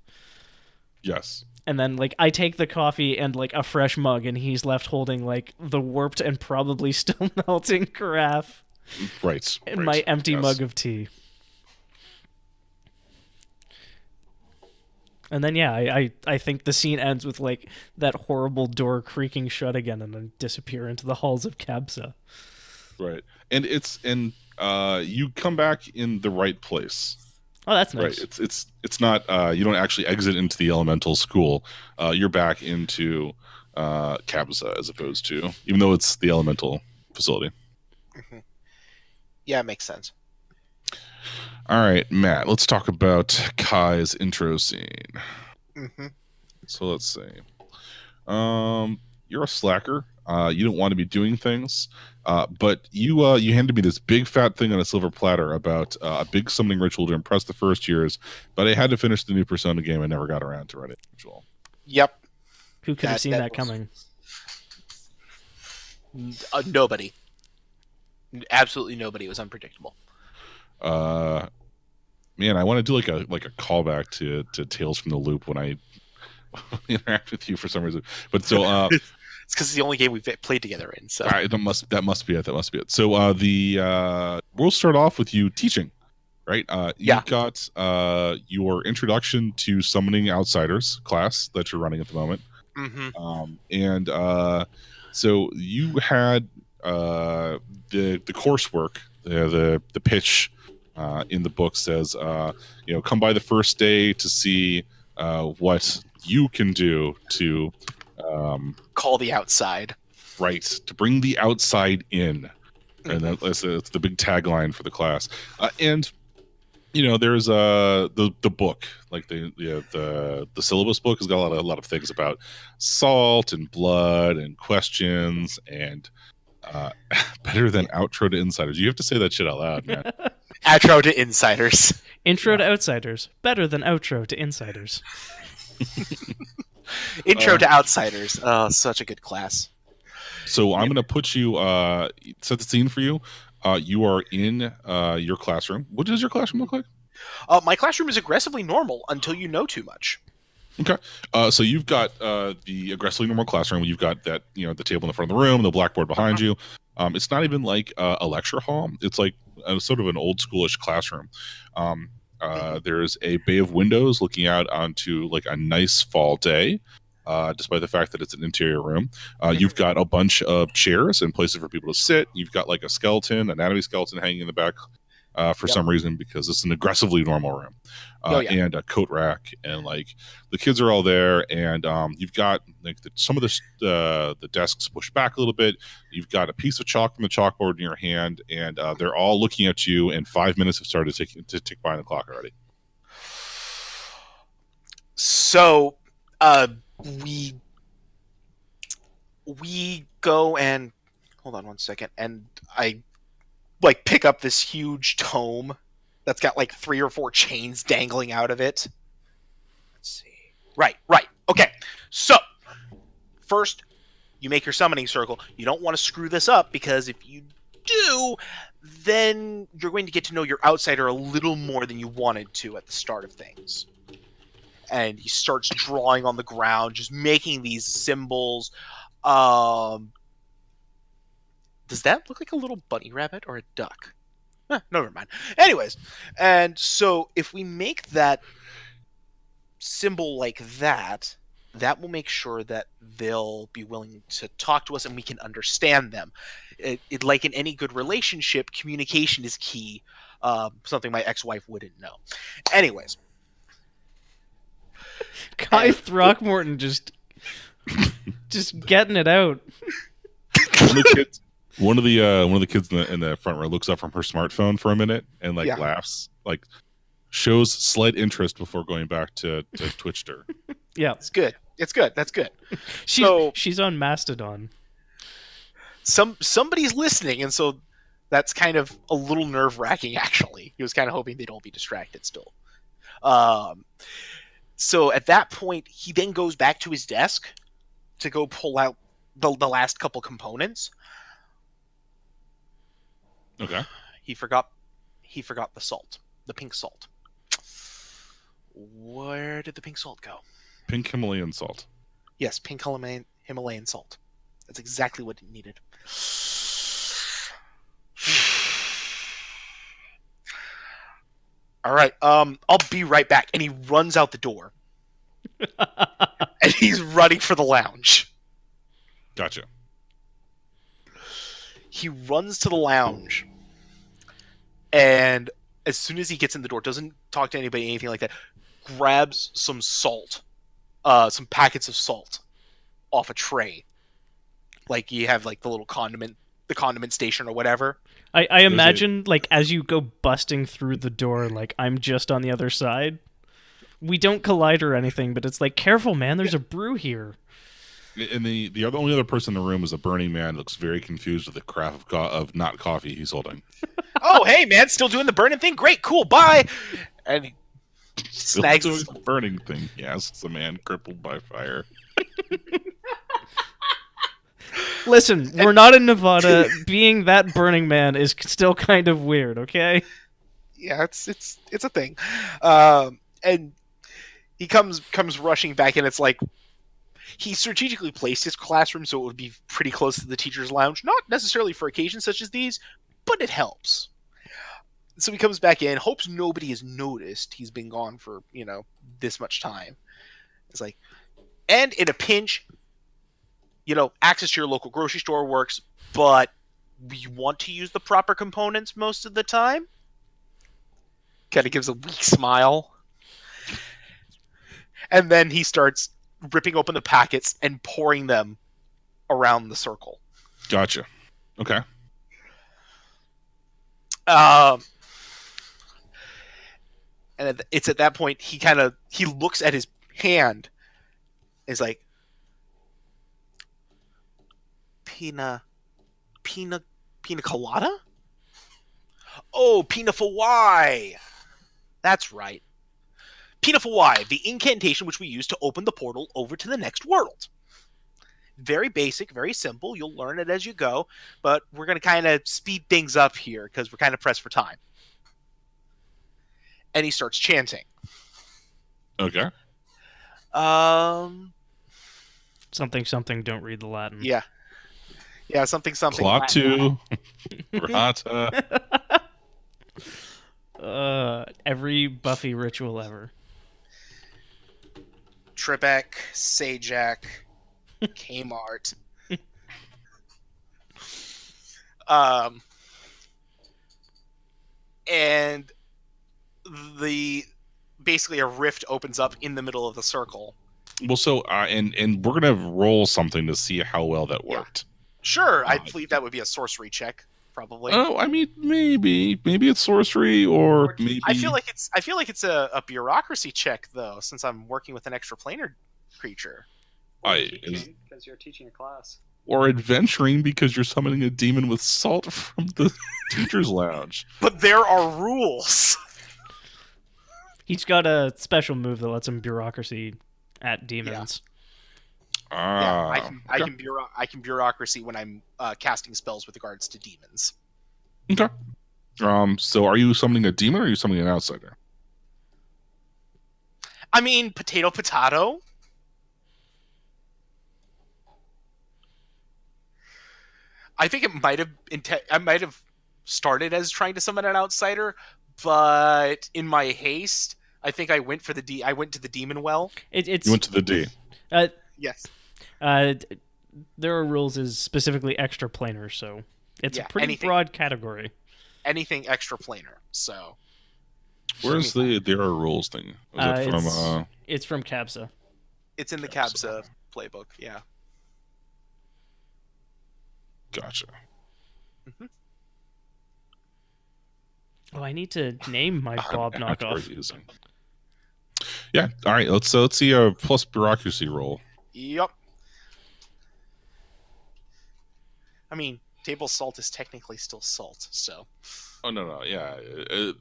Yes. And then like I take the coffee and like a fresh mug, and he's left holding like the warped and probably still melting carafe. Right. And my empty mug of tea. And then I think the scene ends with like that horrible door creaking shut again, and then disappear into the halls of Kabsa. Right. And you come back in the right place. Oh, that's nice. Right. It's not you don't actually exit into the elemental school. You're back into Kabsa as opposed to, even though it's the elemental facility. Mm-hmm. Yeah, it makes sense. All right, Matt, let's talk about Kai's intro scene. Mm-hmm. So let's see. You're a slacker. You don't want to be doing things, but you handed me this big fat thing on a silver platter about a big summoning ritual to impress the first years, but I had to finish the new Persona game. I never got around to writing the ritual. Yep. Who could have seen that coming? Nobody. Absolutely nobody. It was unpredictable. Man, I want to do like a callback to Tales from the Loop when I interact with you for some reason. But so it's because it's the only game we've played together in. So that must be it. That must be it. So we'll start off with you teaching, right? You've got your introduction to summoning outsiders class that you're running at the moment. Mm-hmm. So you had the coursework, the pitch in the book says, come by the first day to see what you can do to call the outside, right? To bring the outside in, and that's the big tagline for the class. And there's the book, like the syllabus book has got a lot of things about salt and blood and questions and better than outro to insiders. You have to say that shit out loud, man. Outro to insiders. Intro to outsiders. Better than outro to insiders. Intro to outsiders. Oh, such a good class. So I'm going to put you, set the scene for you. You are in your classroom. What does your classroom look like? My classroom is aggressively normal until you know too much. Okay. So you've got the aggressively normal classroom. You've got that, the table in the front of the room, the blackboard behind you. It's not even like a lecture hall. It's like sort of an old schoolish classroom. There's a bay of windows looking out onto like a nice fall day. Despite the fact that it's an interior room, you've got a bunch of chairs and places for people to sit. You've got like a skeleton, anatomy skeleton hanging in the back for some reason because it's an aggressively normal room, and a coat rack, and like the kids are all there, and you've got like some of the desks pushed back a little bit. You've got a piece of chalk from the chalkboard in your hand, and they're all looking at you. And 5 minutes have started to tick by on the clock already. So, we go and hold on one second, and I like pick up this huge tome that's got like 3 or 4 chains dangling out of it. Let's see. Right. Okay. So, first, you make your summoning circle. You don't want to screw this up because if you do, then you're going to get to know your outsider a little more than you wanted to at the start of things. And he starts drawing on the ground, just making these symbols. Does that look like a little bunny rabbit or a duck? No, never mind. Anyways, and so if we make that symbol like that, that will make sure that they'll be willing to talk to us and we can understand them. It like in any good relationship, communication is key. Something my ex-wife wouldn't know. Anyways. Guy Throckmorton just getting it out. One of the kids in the front row looks up from her smartphone for a minute and laughs, like shows slight interest before going back to Twitchter. Yeah, it's good. That's good. She's on Mastodon. Somebody's listening, and so that's kind of a little nerve-wracking. Actually, he was kind of hoping they'd all be distracted still. So at that point, he then goes back to his desk to go pull out the last couple components. Okay. He forgot the salt, the pink salt. Where did the pink salt go? Pink Himalayan salt. Yes, pink Himalayan salt. That's exactly what it needed. All right, I'll be right back. And he runs out the door. And he's running for the lounge. Gotcha. He runs to the lounge. And as soon as he gets in the door, doesn't talk to anybody, anything like that, grabs some salt, some packets of salt off a tray. Like you have like the little condiment station or whatever. I imagine like as you go busting through the door, like I'm just on the other side. We don't collide or anything, but it's like, careful, man, there's a brew here. And the only other person in the room is a burning man who looks very confused with the craft of not coffee he's holding. Oh, hey, man, still doing the burning thing? Great, cool, bye! And he snags doing the burning thing. Yes, it's a man crippled by fire. Listen, we're not in Nevada. Being that Burning Man is still kind of weird, okay? Yeah, it's a thing. And he comes rushing back, and it's like he strategically placed his classroom so it would be pretty close to the teacher's lounge. Not necessarily for occasions such as these, but it helps. So he comes back in, hopes nobody has noticed he's been gone for, this much time. It's like, and in a pinch, access to your local grocery store works, but we want to use the proper components most of the time. Kind of gives a weak smile. And then he starts ripping open the packets and pouring them around the circle. Gotcha. Okay. And it's at that point he looks at his hand. Is like, pina colada? Oh, pina Fawai. That's right. Pina Fawai, the incantation which we use to open the portal over to the next world. Very basic, very simple. You'll learn it as you go, but we're going to kind of speed things up here because we're kind of pressed for time. And he starts chanting. Okay. Something, don't read the Latin. Yeah, something. Klaatu. Rata. Every Buffy ritual ever. Trebek, Sajak, Kmart. Um, and the basically a rift opens up in the middle of the circle. Well, so and we're gonna roll something to see how well that Yeah. worked. Sure, I believe that would be a sorcery check, probably. Oh, I mean, maybe it's sorcery, or maybe I feel like it's a bureaucracy check though, since I'm working with an extraplanar creature. Or I- teaching, because you're teaching a class. or adventuring because you're summoning a demon with salt from the teacher's lounge. But there are rules. He's got a special move that lets him bureaucracy at demons. Ah, Yeah, I can bureaucracy when I'm casting spells with regards to demons. okay. So are you summoning a demon or are you summoning an outsider? I mean, potato. I think it might have I might have started as trying to summon an outsider, but in my haste, I think I went for I went to the demon well. It's You went to the D. Yes. There are rules is specifically extraplanar, so it's Yeah, a pretty anything. broad category. Anything extraplanar. So Where's the there are rules thing? Was it from It's from Capsa. it's in the Capsa. Cabsa playbook. Yeah. Gotcha. Oh, I need to name my Bob knockoff. Using. Yeah. All right. Let's see a plus bureaucracy roll. Yep. I mean, table salt is technically still salt, so. Oh no. Yeah.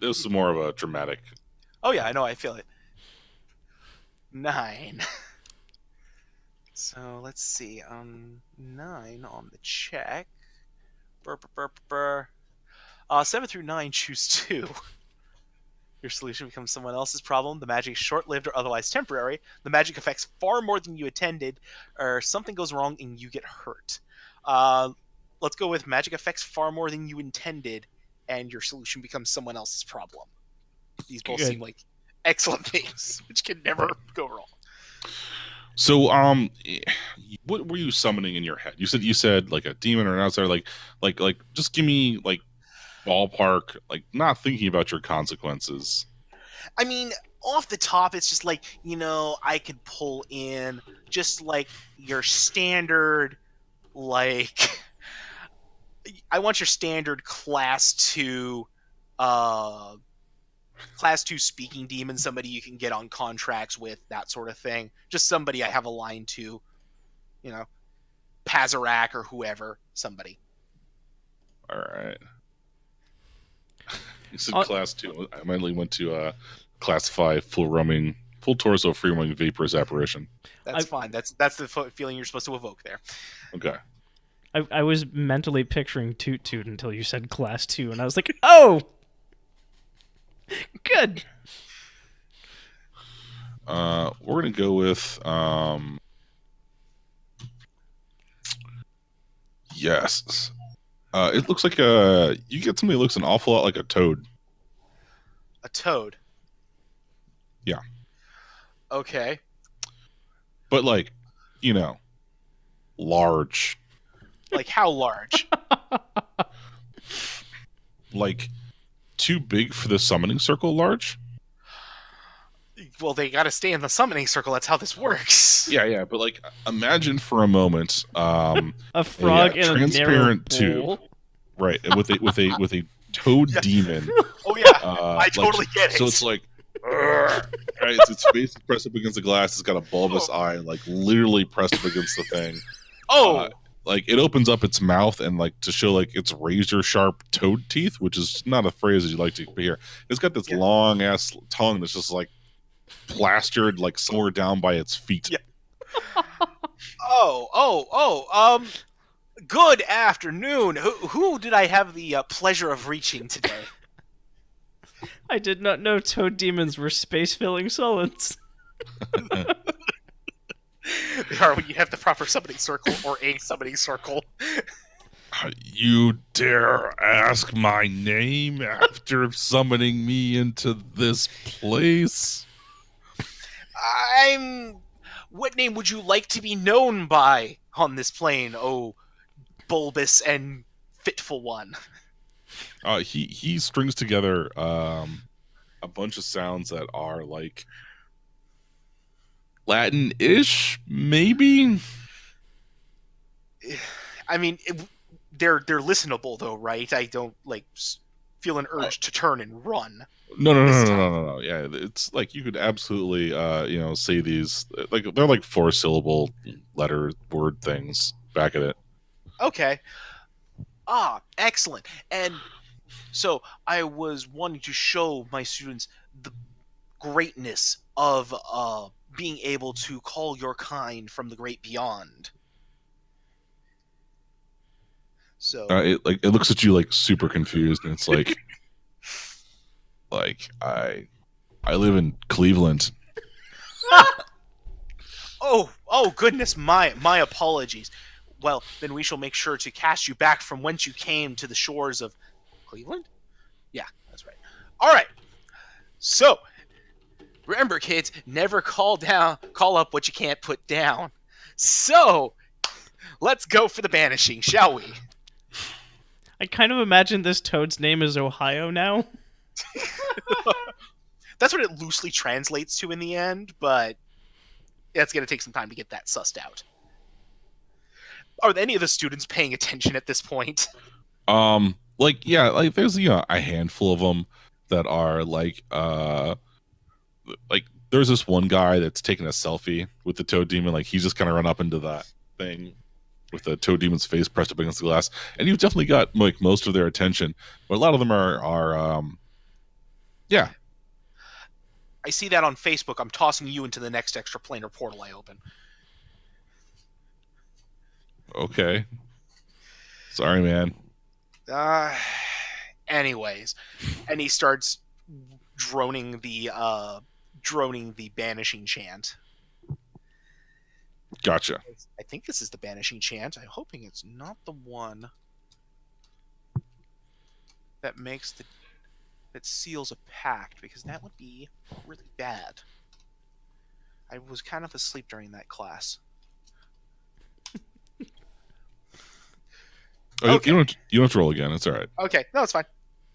This is more of a dramatic. Oh yeah, I know. I feel it. 9. So let's see. 9 on the check. Burr, burr, burr, burr. 7 through 9, choose 2. Your solution becomes someone else's problem. The magic is short-lived or otherwise temporary. The magic affects far more than you intended, or something goes wrong and you get hurt. Let's go with magic affects far more than you intended, and your solution becomes someone else's problem. These both Good. seem like excellent things, which can never go wrong. So, what were you summoning in your head? You said like a demon or an outsider. Like, just give me like ballpark. Like, not thinking about your consequences. I mean, off the top, it's just like, I could pull in just like your standard, like, I want your standard class 2 speaking demon, somebody you can get on contracts with, that sort of thing. Just somebody I have a line to, Pazarak or whoever, somebody. All right. You said class 2. I mainly went to class 5, full torso, free roaming vaporous apparition. That's fine. That's the feeling you're supposed to evoke there. Okay. I was mentally picturing Toot Toot until you said class 2, and I was like, oh! Good. We're gonna go with yes. It looks like you get somebody that looks an awful lot like a toad. A toad. Yeah. Okay. But like, large. Like how large? Like too big for the summoning circle large? Well, they got to stay in the summoning circle. That's how this works. Yeah, but like imagine for a moment a frog in a transparent narrow tube. Right, with a toad demon. Oh yeah, I totally get it. So it's like right, its face is pressed up against the glass, it's got a bulbous eye, like literally pressed up against the thing. Like it opens up its mouth and like to show like its razor sharp toad teeth, which is not a phrase that you like to hear. It's got this long ass tongue that's just like plastered like somewhere down by its feet. Yeah. Good afternoon. Who did I have the pleasure of reaching today? I did not know toad demons were space-filling solids. They are when you have the proper summoning circle or a summoning circle. You dare ask my name after summoning me into this place? I'm. What name would you like to be known by on this plane, oh bulbous and fitful one? He strings together a bunch of sounds that are like Latin-ish, maybe. I mean, they're listenable though, right? I don't feel an urge to turn and run. No, no, This no, no, time. no, no, no. Yeah, it's like you could absolutely, say these like they're like 4-syllable letter word things back at it. Okay. Ah, excellent. And so I was wanting to show my students the greatness of being able to call your kind from the great beyond. So It looks at you like super confused, and it's like I live in Cleveland. oh goodness, my apologies. Well, then we shall make sure to cast you back from whence you came to the shores of Cleveland? Yeah, that's right. All right. So, remember kids, never call up what you can't put down. So, let's go for the banishing, shall we? I kind of imagine this toad's name is Ohio now. That's what it loosely translates to in the end, but it's going to take some time to get that sussed out. Are any of the students paying attention at this point? Like there's a handful of them that are like there's this one guy that's taking a selfie with the toad demon. Like he's just kind of run up into that thing with the toad demon's face pressed up against the glass, and you've definitely got like most of their attention. But a lot of them are yeah. I see that on Facebook. I'm tossing you into the next extraplanar portal I open. Okay. Sorry, man. Anyways, and he starts droning the banishing chant. Gotcha. I think this is the banishing chant. I'm hoping it's not the one that seals a pact, because that would be really bad. I was kind of asleep during that class. Okay. You don't have to roll again. It's all right. Okay, no, it's fine.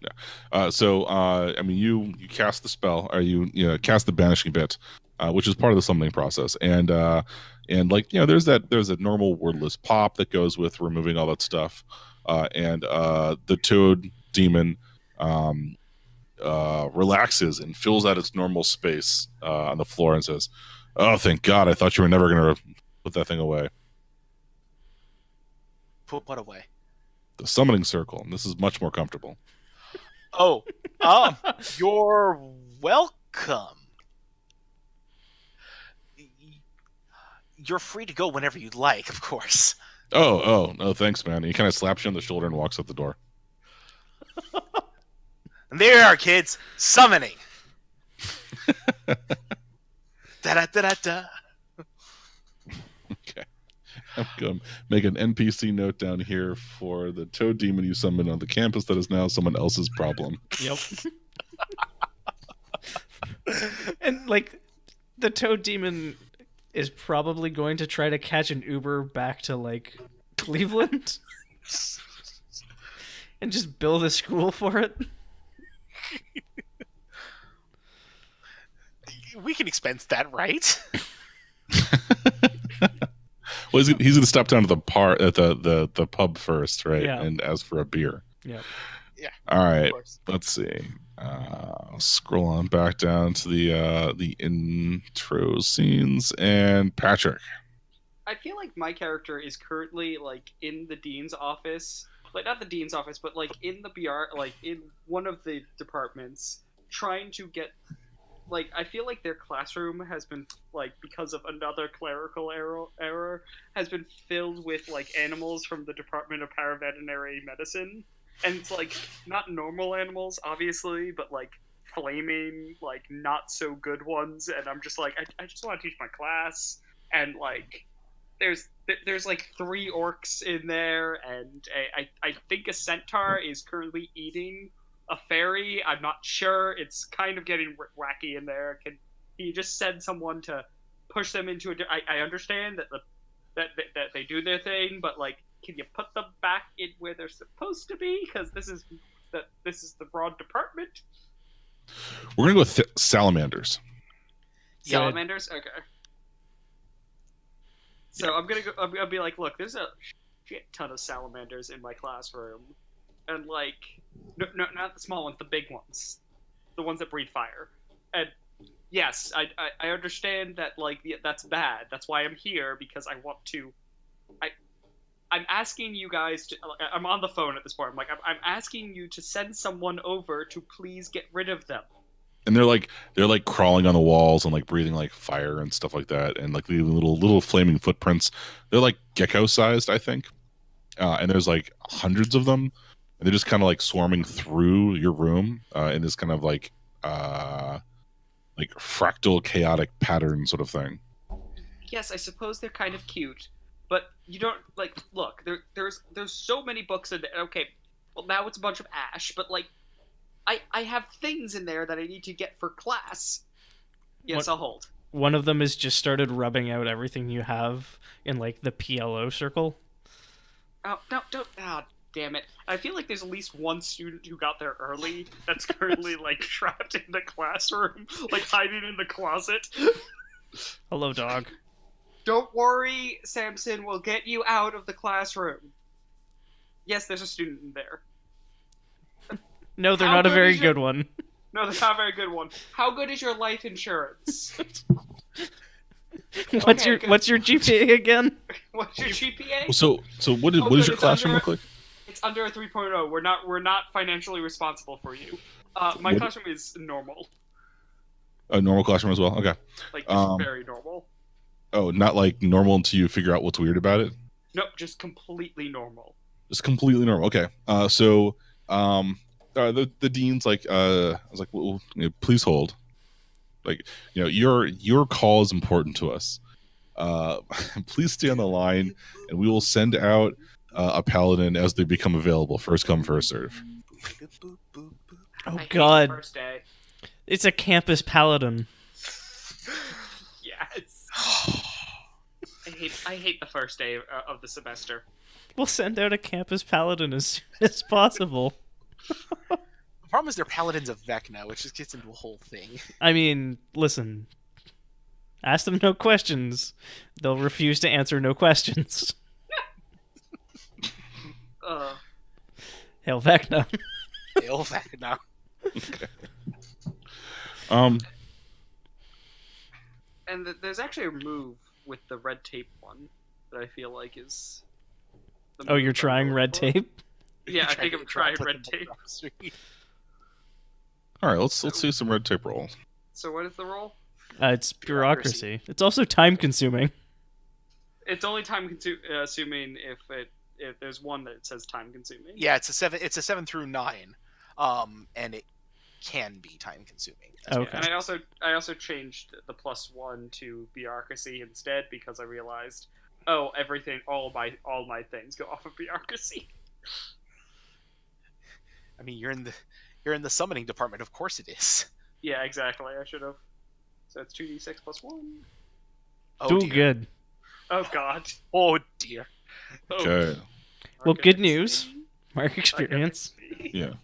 Yeah. I mean, you cast the spell, or you cast the banishing bit, which is part of the summoning process, and there's a normal wordless pop that goes with removing all that stuff, and the toad demon relaxes and fills out its normal space on the floor and says, "Oh, thank God! I thought you were never gonna put that thing away." Put what away? The summoning circle. And this is much more comfortable. Oh, you're welcome. You're free to go whenever you'd like, of course. Oh, no, thanks, man. He kind of slaps you on the shoulder and walks out the door. And there you are, kids. Summoning. Da-da-da-da-da. Okay. I'm going to make an NPC note down here for the toad demon you summoned on the campus that is now someone else's problem. Yep. And like the toad demon is probably going to try to catch an Uber back to like Cleveland and just build a school for it. We can expense that, right? Well, he's going to stop down to the pub first, right? Yeah. And ask for a beer. Yep. Yeah. All right. Let's see. I'll scroll on back down to the intro scenes, and Patrick. I feel like my character is currently like in the dean's office, like not the dean's office, but like in the BR, like in one of the departments, trying to get. Like, I feel like their classroom has been, like, because of another clerical error, has been filled with, like, animals from the Department of Paraveterinary Medicine. And it's, like, not normal animals, obviously, but, like, flaming, like, not so good ones. And I'm just like, I just want to teach my class. And, like, there's like 3 orcs in there, and I think a centaur is currently eating a fairy. I'm not sure. It's kind of getting wacky in there. Can you just send someone to push them into a? I understand that they do their thing, but like, can you put them back in where they're supposed to be? Because this is the broad department. We're gonna go with salamanders. Salamanders, okay. So I'm gonna be like, look, there's a shit ton of salamanders in my classroom, and like, no, not the small ones, the big ones, the ones that breathe fire. And yes, I understand that, like, that's bad. That's why I'm here, because I want to. I'm asking you guys to. I'm on the phone at this point. I'm asking you to send someone over to please get rid of them. And they're like crawling on the walls and like breathing like fire and stuff like that, and like leaving little flaming footprints. They're like gecko sized, I think. And there's like hundreds of them, and they're just kind of like swarming through your room in this kind of like fractal chaotic pattern sort of thing. Yes, I suppose they're kind of cute, but you don't like. Look, there's so many books in there. Okay, well now it's a bunch of ash, but like, I have things in there that I need to get for class. Yes, I'll hold. One of them has just started rubbing out everything you have in like the PLO circle. Oh no! Don't! Ah, damn it! I feel like there's at least one student who got there early that's currently like trapped in the classroom, like hiding in the closet. Hello, dog. Don't worry, Samson. We'll get you out of the classroom. Yes, there's a student in there. No, they're How not a good very is your- good one. No, that's not a very good one. How good is your life insurance? What's Okay, good. what's your GPA again? What's your GPA? So what Oh, does good, your it's classroom under- look like? It's under a 3.0. We're not financially responsible for you. My What- classroom is normal, A normal classroom as well. Okay. like just very normal. Oh, not like normal until you figure out what's weird about it. Nope, just completely normal. Just completely normal. Okay. The dean's like, I was like, well, please hold. Like, your call is important to us. Please stay on the line, and we will send out a paladin as they become available. First come, first serve. Oh I hate the God, first day. it's a campus paladin. Yes. I hate the first day of the semester. We'll send out a campus paladin as soon as possible. The problem is they're paladins of Vecna, which just gets into a whole thing. I mean, listen. Ask them no questions. They'll refuse to answer no questions. Hail Vecna. Hail Vecna. Okay. And there's actually a move with the red tape one that I feel like is. The Oh, move you're I'm trying going red for. tape? Yeah, I think I'm trying Put red them tape. across the street. All right, let's see some red tape roll. So what is the roll? It's bureaucracy. It's also time consuming. It's only time consuming if there's one that says time consuming. Yeah, it's a 7. It's a 7 through 9, and it can be time consuming. Okay. And I also changed the +1 to bureaucracy instead because I realized, all my things go off of bureaucracy. I mean, you're in the summoning department. Of course it is. Yeah, exactly. I should have. So it's 2d6 + 1. Oh Doing dear. good. Oh God. Oh dear. Oh, Okay. Well, Mark good XP. news. Mark Mark experience. XP. Yeah.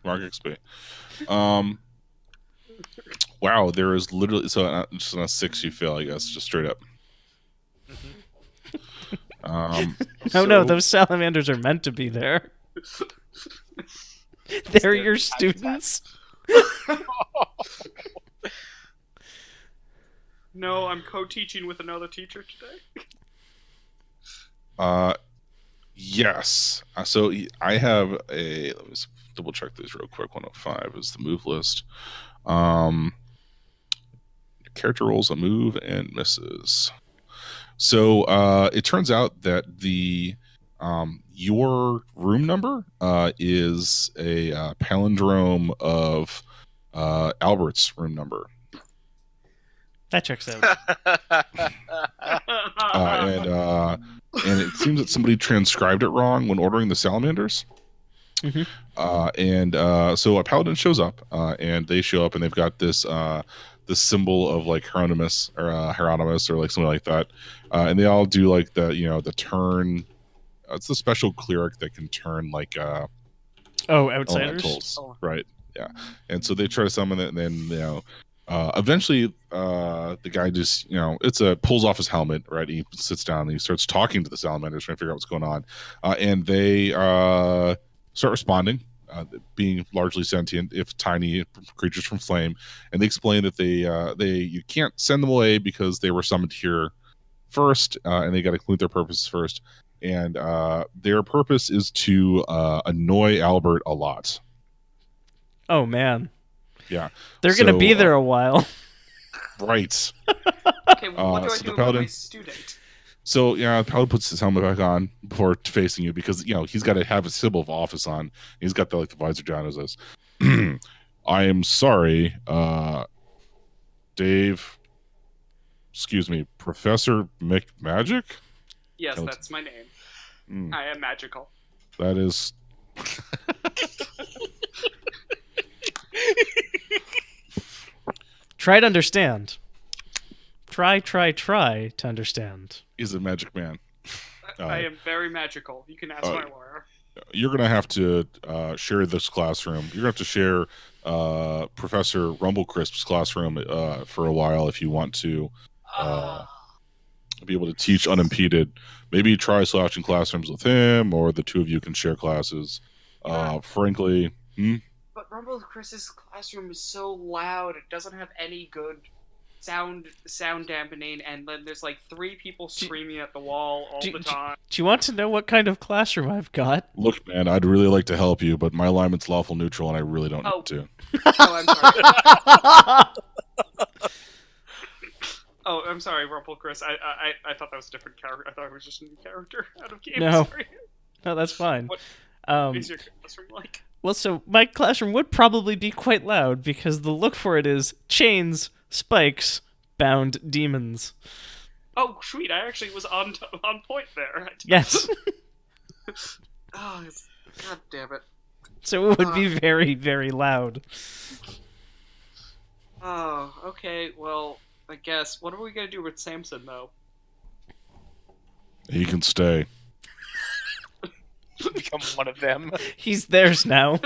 Mark XP. Wow, there is literally just on a 6 you fail, I guess, just straight up. No, So- those salamanders are meant to be there. They're your students. No, I'm co-teaching with another teacher today. Yes. So I have let me just double check these real quick. 105 is the move list. Character rolls a move and misses. So it turns out that the your room number is a palindrome of Albert's room number. That checks out. And and it seems that somebody transcribed it wrong when ordering the salamanders. Mhm. So a paladin shows up, and they show up, and they've got this symbol of like Hieronymus or like something like that, and they all do like the turn. It's the special cleric that can turn like Outsiders. elementals, Oh. right? Yeah, and so they try to summon it, and then eventually the guy just pulls off his helmet, right? He sits down and he starts talking to the salamanders, trying to figure out what's going on, and they start responding, being largely sentient, if tiny creatures from flame, and they explain that you can't send them away because they were summoned here first, and they got to complete their purposes first, and their purpose is to annoy Albert a lot. Oh man. Yeah, They're gonna be there a while. Right. Okay, well, what do I so do the about my paladin- student? So the paladin puts his helmet back on before facing you because he's got to have a symbol of office on. He's got the visor down as this. I am sorry, Dave. Excuse me, Professor McMagic. Yes, Don't- that's my name. Mm, I am magical. that is. Try to understand. Try to understand. He's a magic man. I am very magical. You can ask my lawyer. You're gonna have to share this classroom. You're gonna have to share Professor Rumblecrisp's classroom for a while if you want to be able to teach unimpeded. Maybe try switching classrooms with him, or the two of you can share classes. Frankly, But Rumble Chris's classroom is so loud. It doesn't have any good sound dampening, and then there's like 3 people screaming at the wall all the time. Do you want to know what kind of classroom I've got? look, man, I'd really like to help you, but my alignment's lawful neutral, and I really don't Oh. need to. Oh, I'm sorry. Oh, I'm sorry, Rumple Chris. I thought that was a different character. I thought it was just a new character out of game. No. Sorry. No, that's fine. What Um, is your classroom like? well, so my classroom would probably be quite loud because the look for it is chains, spikes, bound demons. Oh, sweet! I actually was on point there. Yes. Oh, god damn it! So it would be very, very loud. Oh, okay. Well, I guess. What are we gonna do with Samson, though? He can stay. Become one of them. He's theirs now.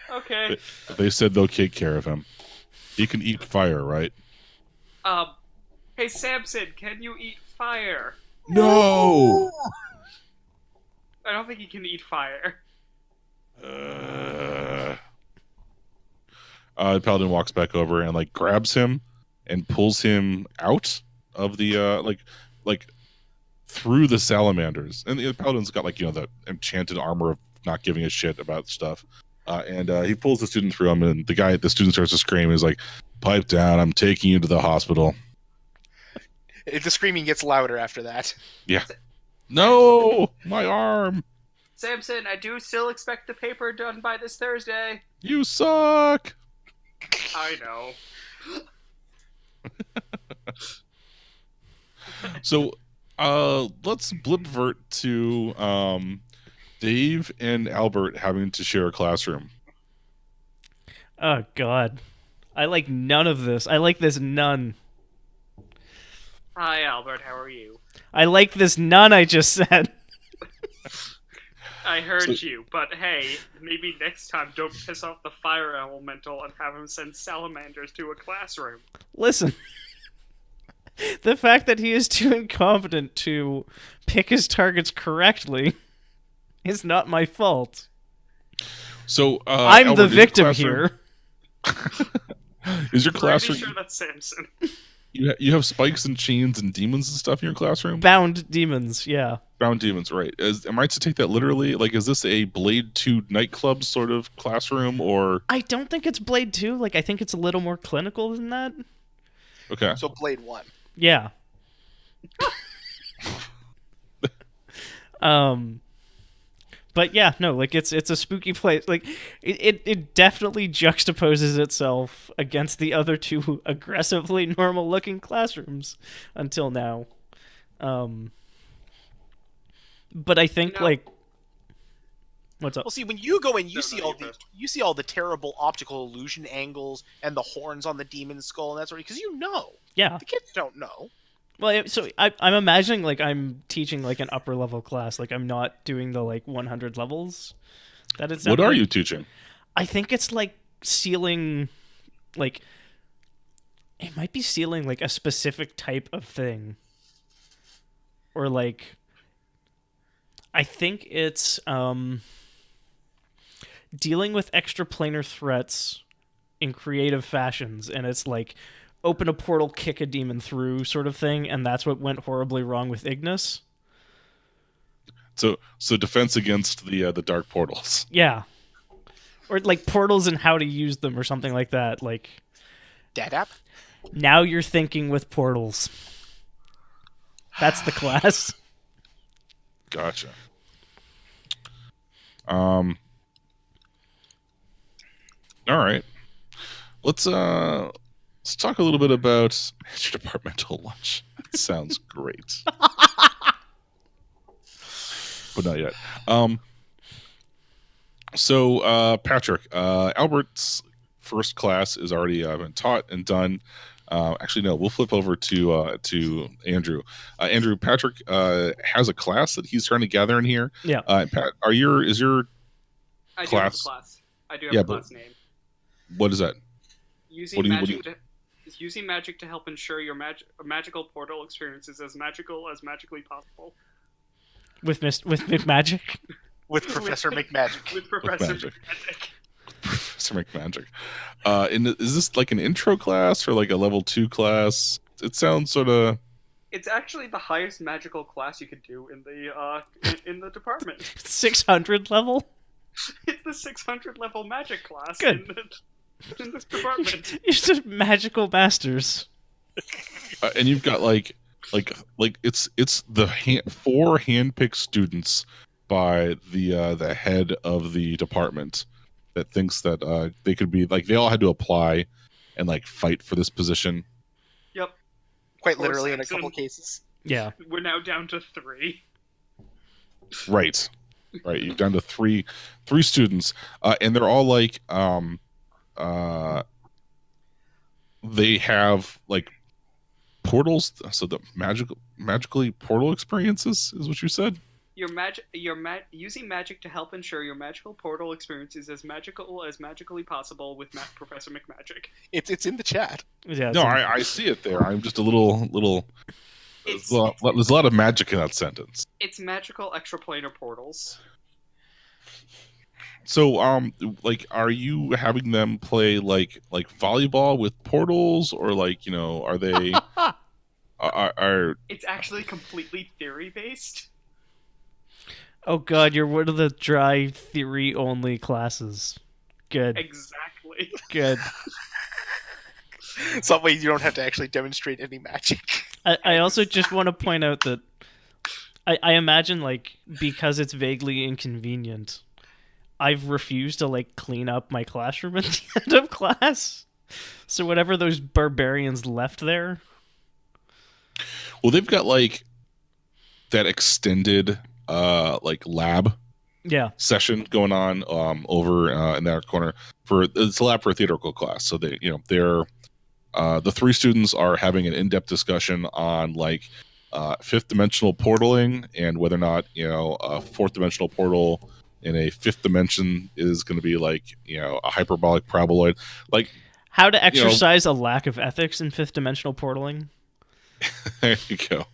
Okay. They said they'll take care of him. He can eat fire, right? Hey Samson, can you eat fire? No. I don't think he can eat fire. Paladin walks back over and like grabs him and pulls him out of the like through the salamanders. And the Paladin's got like the enchanted armor of not giving a shit about stuff. And he pulls the student through him, and the student starts to scream. He's like, "Pipe down! I'm taking you to the hospital." The screaming gets louder after that. Yeah. No, my arm. Samson, I do still expect the paper done by this Thursday. You suck. I know. So, let's blipvert to Dave and Albert having to share a classroom. Oh, God. I like none of this. I like this none. Hi, Albert. How are you? I like this none I just said. I heard you, but hey, maybe next time don't piss off the fire elemental and have him send salamanders to a classroom. Listen. The fact that he is too incompetent to pick his targets correctly is not my fault. So I'm Albert, the is your victim classroom- here. Is your Pretty classroom? sure that's Samson. You have spikes and chains and demons and stuff in your classroom? Bound demons, yeah. Bound demons, right? Am I to take that literally? Like, is this a Blade 2 nightclub sort of classroom, or I don't think it's Blade 2. Like, I think it's a little more clinical than that. okay? So Blade 1. Yeah. But yeah, no, like it's a spooky place. Like it definitely juxtaposes itself against the other two aggressively normal looking classrooms until now. But I think No. like, what's up? Well, see, when you go in, No, you first. you see all the terrible optical illusion angles and the horns on the demon skull and that sort of, because you know Yeah. the kids don't know. Well, so I'm imagining like I'm teaching like an upper level class. Like I'm not doing the like 100 levels. That it's What are you teaching? I think it's like sealing, like it might be sealing like a specific type of thing, or like I think it's dealing with extraplanar threats in creative fashions, and it's like open a portal, kick a demon through sort of thing, and that's what went horribly wrong with Ignis. So defense against the dark portals. Yeah. Or like portals and how to use them or something like that. Like Dad app? now you're thinking with portals. That's the class. Gotcha. All right. Let's talk a little bit about your departmental lunch. That sounds great. But not yet. So Patrick, Albert's first class is already been taught and done. Actually, no. We'll flip over to Andrew. Andrew, Patrick has a class that he's trying to gather in here. Yeah. Pat, is your I do have a class? class. I do have Yeah, a but- class name. What is that? Using What do you- magic using magic to help ensure your magical portal experience is as magically possible. With McMagic. With Professor McMagic. With Professor magic. McMagic. Professor McMagic. Is this like an intro class or like a level 2 class? It sounds sort of. It's actually the highest magical class you could do in the department. 600 level? It's the 600 level magic class Good. in this department. You're just magical masters. And you've got like it's the 4 handpicked students by the head of the department that thinks that they could be like, they all had to apply and like fight for this position. Yep. Quite Poor literally in a Saxon. couple cases. Yeah. We're now down to 3. Right. You're down to three students, and they're all like they have like portals. So the magically portal experiences is what you said. Using magic to help ensure your magical portal experience is as magically possible with Professor McMagic. It's in the chat. Yeah. No, I see it there. I'm just a little. There's a lot of magic in that sentence. It's magical extraplanar portals. So, like, are you having them play like volleyball with portals, or like, are they are It's actually completely theory based. Oh god, you're one of the dry theory only classes. Good. Exactly. Good. So that way you don't have to actually demonstrate any magic. I also just want to point out that I imagine, like, because it's vaguely inconvenient, I've refused to, like, clean up my classroom at the end of class. So whatever those barbarians left there. well, they've got like that extended like lab Yeah. session going on over in that corner. It's a lab for a theatrical class. So they're the 3 students are having an in-depth discussion on like 5th dimensional portaling and whether or not a 4th dimensional portal in a 5th dimension is going to be like a hyperbolic paraboloid. Like, How to exercise a lack of ethics in 5th dimensional portaling. there you go.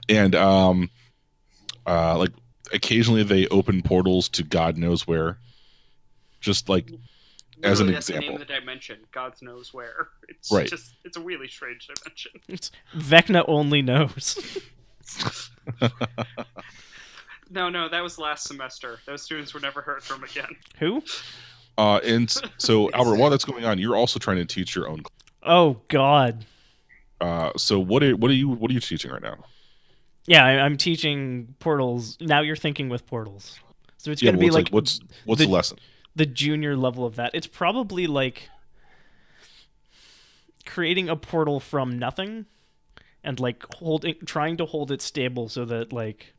And like occasionally they open portals to God knows where. Just like as an Literally, that's example. the name of the dimension. God knows where. It's Right. it's a really strange dimension. Vecna only knows. No, that was last semester. Those students were never heard from again. Who? And so Albert, while that's going on, you're also trying to teach your own. Oh god. So what are you teaching right now? Yeah, I'm teaching portals. Now you're thinking with portals. So it's Yeah, going to be well, it's like what's the lesson? the junior level of that. It's probably like creating a portal from nothing and like trying to hold it stable so that like,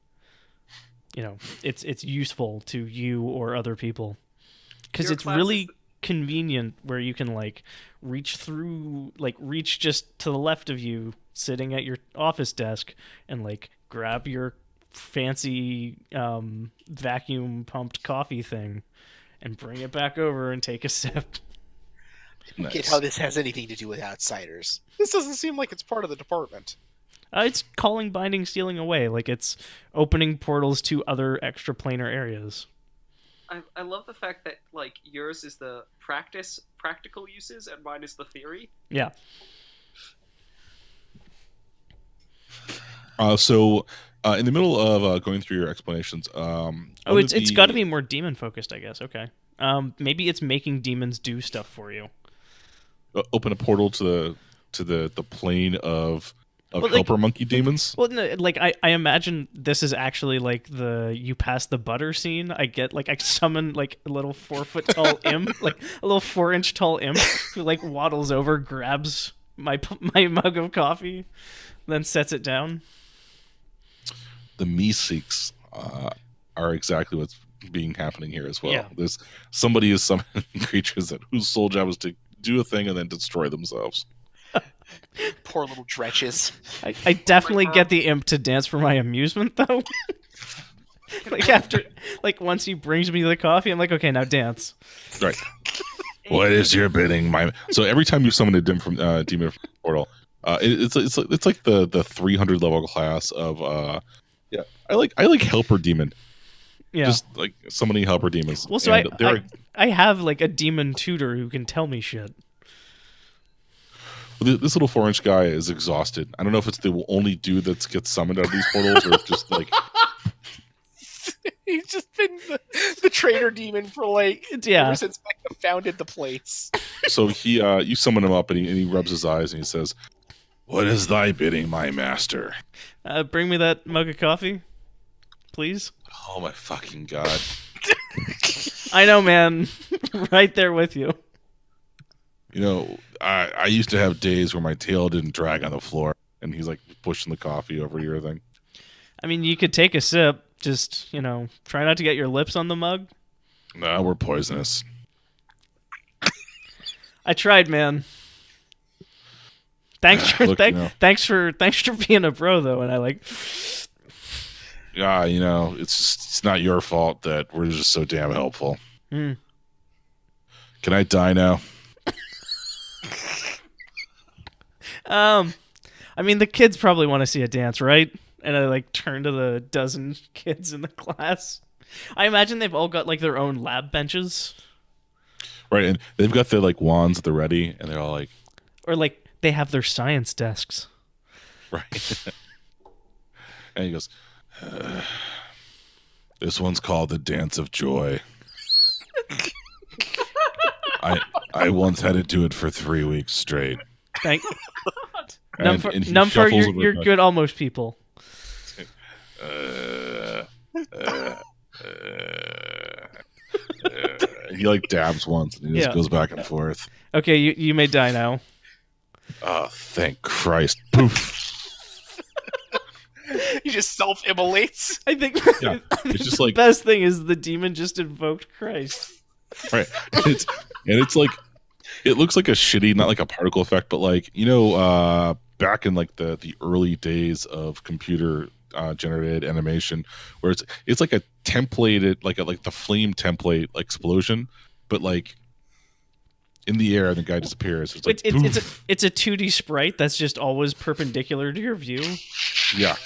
it's useful to you or other people. Because Your it's class really is convenient where you can like reach just to the left of you sitting at your office desk and like grab your fancy vacuum pumped coffee thing and bring it back over and take a sip. I don't get Nice. how this has anything to do with outsiders. This doesn't seem like it's part of the department. It's calling, binding, stealing away. Like it's opening portals to other extraplanar areas. I love the fact that like yours is the practical uses and mine is the theory. Yeah. So in the middle of going through your explanations, It's got to be more demon focused, I guess. Okay. Maybe it's making demons do stuff for you. Open a portal to the plane of Well, helper monkey demons. Well, no, like I imagine this is actually like the you pass the butter scene. I summon like a little 4 foot tall imp, like a little 4-inch tall imp who like waddles over, grabs my mug of coffee, then sets it down. The Meeseeks are exactly what's happening here as well. Yeah. There's somebody is summoning creatures whose sole job is to do a thing and then destroy themselves. Poor little dretches. I definitely get the imp to dance for my amusement though. Once he brings me the coffee, I'm like, okay, now dance. Right. What is your bidding, So every time you summon a demon from portal, it's like the 300 level class of I like helper demon. Yeah. Just like summoning helper demons. Well, so I have like a demon tutor who can tell me shit. This little 4-inch guy is exhausted. I don't know if it's the only dude that gets summoned out of these portals, or if just like He's just been the trainer demon for like ever since Vecna founded the place. So he you summon him up and he rubs his eyes and he says, "What is thy bidding, my master?" Bring me that mug of coffee, please. Oh my fucking god! I know, man. Right there with you. You know, I used to have days where my tail didn't drag on the floor, and he's like pushing the coffee over your thing. I mean, you could take a sip. Just, try not to get your lips on the mug. Nah, we're poisonous. I tried, man. Thanks for thanks for being a bro though, and I like. Yeah, it's not your fault that we're just so damn helpful. Mm. Can I die now? I mean, the kids probably want to see a dance, right? And I like turn to the dozen kids in the class. I imagine they've all got like their own lab benches. Right, and they've got their like wands at the ready, and they're all like, or like they have their science desks. Right. And he goes, "This one's called the Dance of Joy. I once had to do it for 3 weeks straight." Number, you're good almost people. He like dabs once and he just goes back and forth. Okay, you may die now. Oh, thank Christ. Poof. He just self-immolates. I think it's just like the best thing is the demon just invoked Christ. Right. It's like it looks like a shitty, not like a particle effect, but like, back in like the early days of computer generated animation, where it's like a templated, like the flame template explosion, but like in the air and the guy disappears. It's like it's a 2D sprite that's just always perpendicular to your view. Yeah.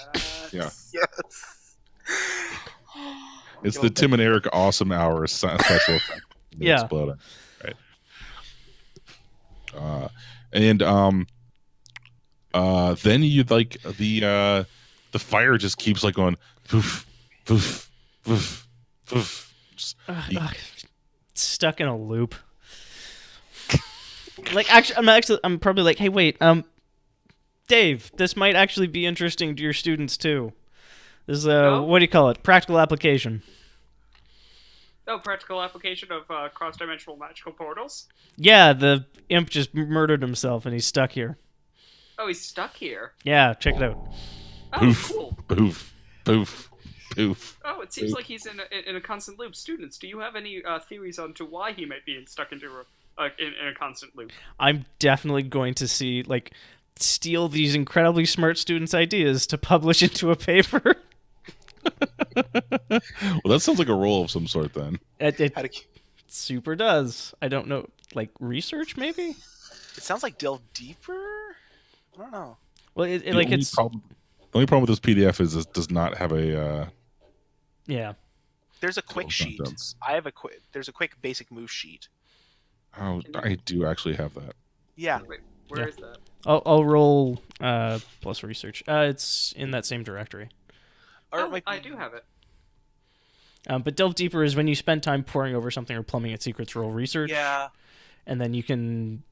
It's the Tim and Eric Awesome Hour special effect. Yeah. Exploding. Right. Then you like the fire just keeps like going poof, poof, poof, poof. Stuck in a loop. Like I'm probably like, hey, wait, Dave, this might actually be interesting to your students too. This is what do you call it? Practical application. Oh, practical application of cross-dimensional magical portals? Yeah, the imp just murdered himself and he's stuck here. Oh, he's stuck here. Yeah, check it out. Oh, Poof, cool. poof, poof, poof. Oh, it seems like he's in a constant loop. Students, do you have any theories onto why he might be stuck into in a constant loop? I'm definitely going to steal these incredibly smart students' ideas to publish into a paper. Well, that sounds like a role of some sort then. It How to, super does. I don't know, like research maybe? it sounds like delve deeper. I don't know. Well, The only problem with this PDF is it does not have a yeah. There's a quick Oh, sheet. sentence. There's a quick basic move sheet. Oh, I do actually have that. Yeah. Wait, where is that? I'll roll plus research. It's in that same directory. Or it Oh, might be- I do have it. But delve deeper is when you spend time poring over something or plumbing its secrets. Roll research. Yeah. And then you can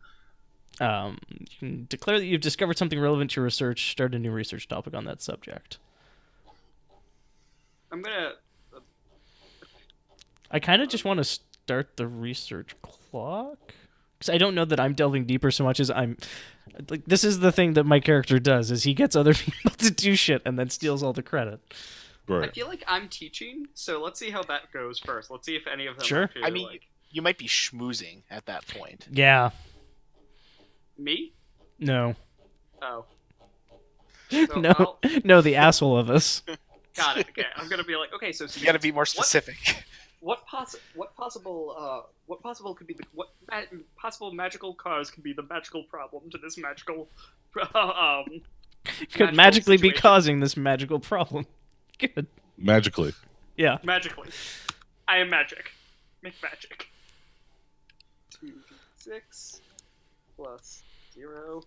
declare that you've discovered something relevant to your research. Start a new research topic on that subject. I'm gonna. I kind of just want to start the research clock because I don't know that I'm delving deeper so much as I'm like, this is the thing that my character does is he gets other people to do shit and then steals all the credit. I Right. feel like I'm teaching, so let's see how that goes first. Let's see if any of them. Sure. Actually I mean, like you might be schmoozing at that point. Yeah. me. No. Oh. So No. I'll- No, the asshole of us. Got it. Okay, I'm gonna be like, okay, so You got to be more what- specific. What possible could be possible magical cause could be the magical problem to this magical Could magical magically be situation? causing this magical problem. Good. Magically. Yeah. Magically. I am magic. Make magic. 2d6 plus 0.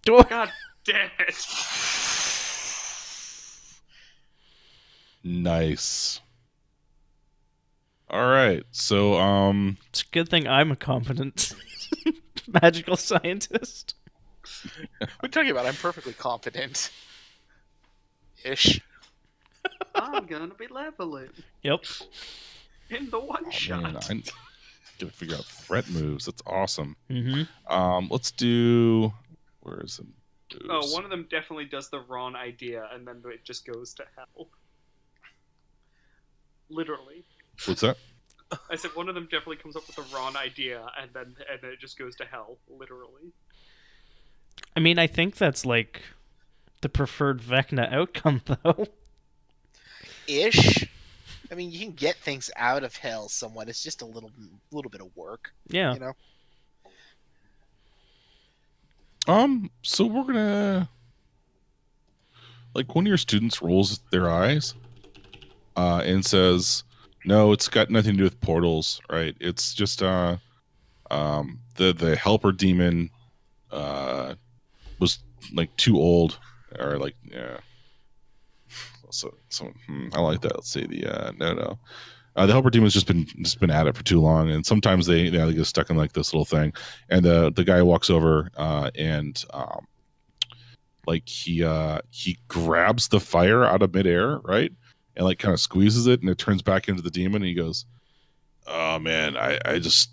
God damn it! Nice. All right. So, It's a good thing I'm a competent magical scientist. What are you talking about? I'm perfectly competent. Ish. I'm gonna be leveling Yep. in the one oh, shot. man, I gotta figure out threat moves. That's awesome. Mm-hmm. Let's do. Where is it? Oh, one of them definitely does the wrong idea, and then it just goes to hell. Literally. What's that? I said one of them definitely comes up with the wrong idea, and then it just goes to hell. Literally. I mean, I think that's like the preferred Vecna outcome, though. Ish. I mean, you can get things out of hell somewhat. It's just a little bit of work. Yeah. You know. So we're gonna like one of your students rolls their eyes, and says, "No, it's got nothing to do with portals, right? It's just the helper demon was like too old, or like yeah." So I like that. Let's say the helper demon's just been at it for too long, and sometimes they get stuck in like this little thing, and the guy walks over and like he grabs the fire out of midair, right, and like kind of squeezes it, and it turns back into the demon, and he goes, "Oh man, I just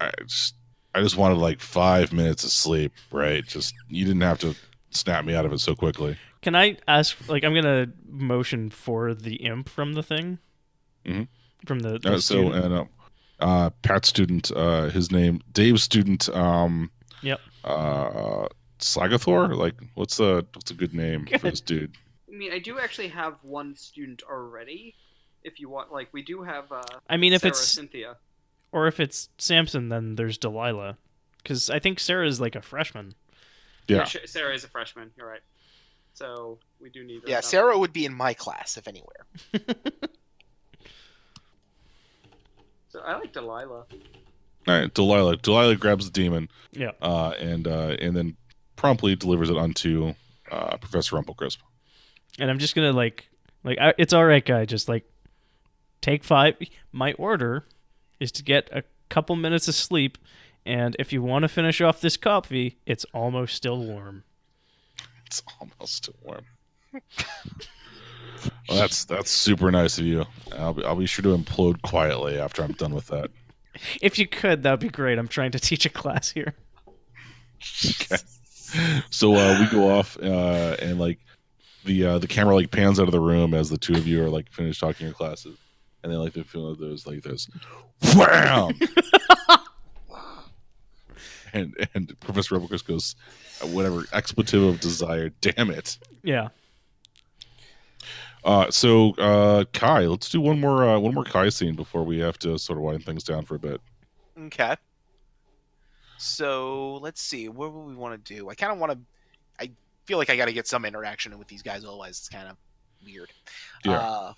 wanted like 5 minutes of sleep, right? Just you didn't have to snap me out of it so quickly." Can I ask, like, I'm going to motion for the imp from the thing? Mhm. From the So student? and Pat's student, his name Dave's student, Yep. Slagathor. Like, what's a good name for this dude? I mean, I do actually have one student already. If you want, like, we do have. I mean, if Sarah it's Cynthia. or if it's Samson, then there's Delilah, because I think Sarah's like a freshman. Yeah. Sarah is a freshman. You're right. So we do need. Yeah, Sarah would be in my class if anywhere. So I like Delilah. All right, Delilah. Delilah grabs the demon, Yeah. and then promptly delivers it onto Professor Rumplecrisp. And I'm just gonna it's all right, guy. Just like take 5. My order is to get a couple minutes of sleep, and if you want to finish off this coffee, it's almost still warm. It's almost still warm. Well, that's super nice of you. I'll be sure to implode quietly after I'm done with that. If you could, that'd be great. I'm trying to teach a class here. Okay. So we go off, and like the camera like pans out of the room as the two of you are like finished talking your classes, and then like the film of those like this, wham, and Professor Rebelcus goes, whatever expletive of desire, damn it. Yeah. So Kai, let's do one more Kai scene before we have to sort of wind things down for a bit. Okay. So let's see. What would we want to do? I kind of want to. I feel like I got to get some interaction with these guys, otherwise it's kind of weird. Yeah.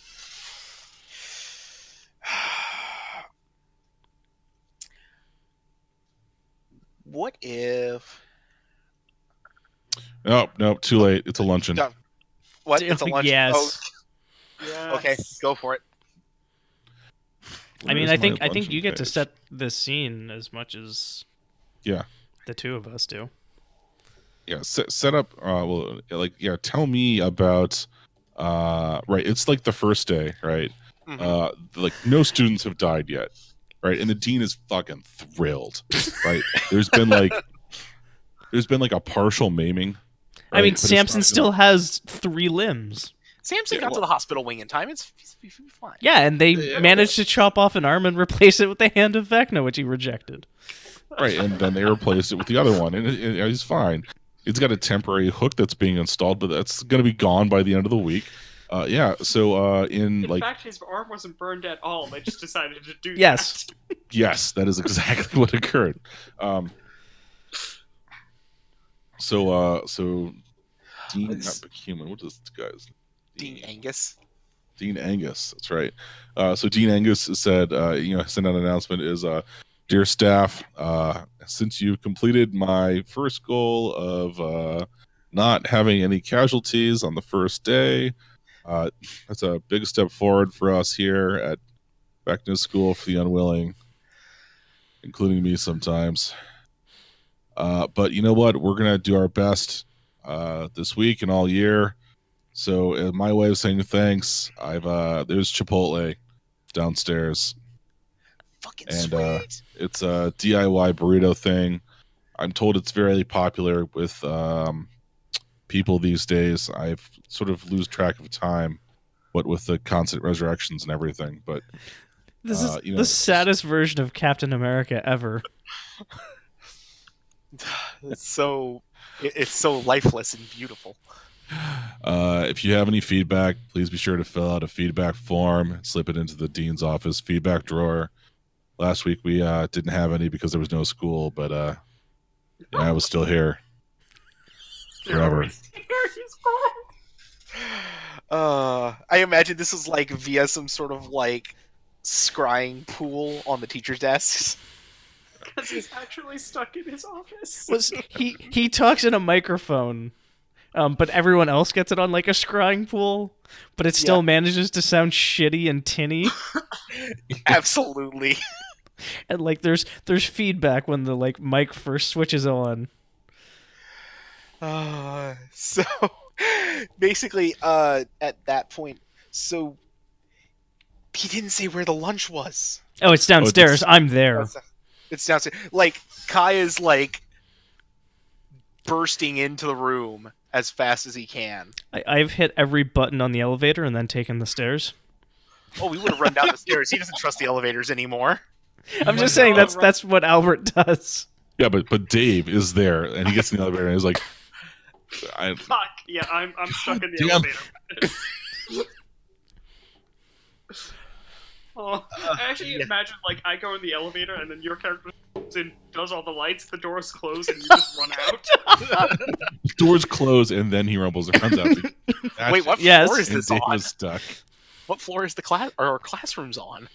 What if? Nope, too late. It's a luncheon. Done. What? It's a lunch. Yes. Oh, Yes. okay, go for it. I mean, Where's I my think luncheon you get to page? set this scene as much as Yeah. the two of us do. Yeah, set up. Well, like, yeah. Tell me about. Right, it's like the first day, right? Like no students have died yet, right? And the dean is fucking thrilled, right? There's been like a partial maiming. I mean, right? But it's Samson not still has 3 limbs. Samson got to the hospital wing in time. He's fine. Yeah, and they managed to chop off an arm and replace it with the hand of Vecna, which he rejected. right, and then they replaced it with the other one, and he's fine. It's got a temporary hook that's being installed, but that's going to be gone by the end of the week. Yeah. So In like, fact, his arm wasn't burned at all. They just decided to do Yes. that. yes, that is exactly what occurred. So Dean, not Human. What is this guy's Dean Angus. Dean Angus. That's right. So Dean Angus said, sent out an announcement is, dear staff, since you've completed my first goal of not having any casualties on the first day, that's a big step forward for us here at Vecna School for the Unwilling, including me sometimes. But you know what? We're gonna do our best this week and all year. So my way of saying thanks, there's Chipotle downstairs, Fucking and sweet. it's a DIY burrito thing. I'm told it's very popular with people these days. I've sort of lose track of time, what with the constant resurrections and everything. But This is you know, the saddest version of Captain America ever. It's so lifeless and beautiful. If you have any feedback, please be sure to fill out a feedback form, slip it into the dean's office feedback drawer. Last week we didn't have any because there was no school, but yeah, I was still here forever. I imagine this is like via some sort of like scrying pool on the teacher's desks. Because he's actually stuck in his office. He talks in a microphone, but everyone else gets it on like a scrying pool, but it still manages to sound shitty and tinny. Absolutely. And like there's feedback when the like mic first switches on. So basically, at that point, so he didn't say where the lunch was. Oh, it's downstairs. I'm there. It's downstairs. Like Kai is like bursting into the room as fast as he can. I've hit every button on the elevator and then taken the stairs. Oh, we would have run down the stairs. He doesn't trust the elevators anymore. I'm just saying that's what Albert does. Yeah, but Dave is there, and he gets in the elevator, and he's like, Fuck, yeah, I'm stuck in the Damn. elevator. Oh, I actually imagine, like, I go in the elevator, and then your character comes in, does all the lights, the doors close, and you just run out. doors close, and then he rumbles and runs out. Wait, what Yes. floor is And this Dave on? was stuck. What floor is the classrooms on?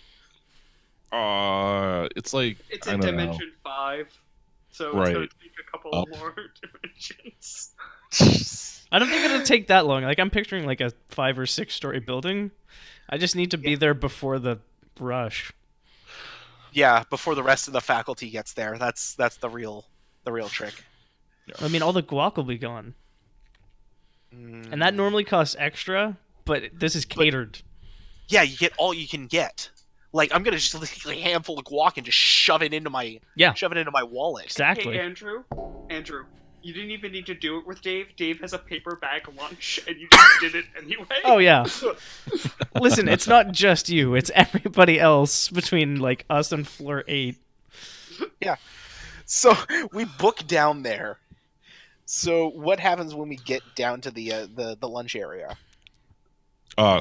It's like It's I in don't know. Dimension 5, so Right. it's going to take a couple Up. more dimensions. I don't think it'll take that long. Like I'm picturing like a 5 or 6 story building. I just need to be there before the rush. Yeah, before the rest of the faculty gets there. That's the real trick. I mean, all the guac will be gone, and that normally costs extra, but this is catered. Yeah, you get all you can get. Like I'm gonna just take a handful of guac and just shove it into my wallet. Exactly. Hey, Andrew, You didn't even need to do it with Dave. Dave has a paper bag lunch, and you just did it anyway. Oh yeah. Listen, it's not just you; it's everybody else between like us and floor 8. So we book down there. So what happens when we get down to the lunch area?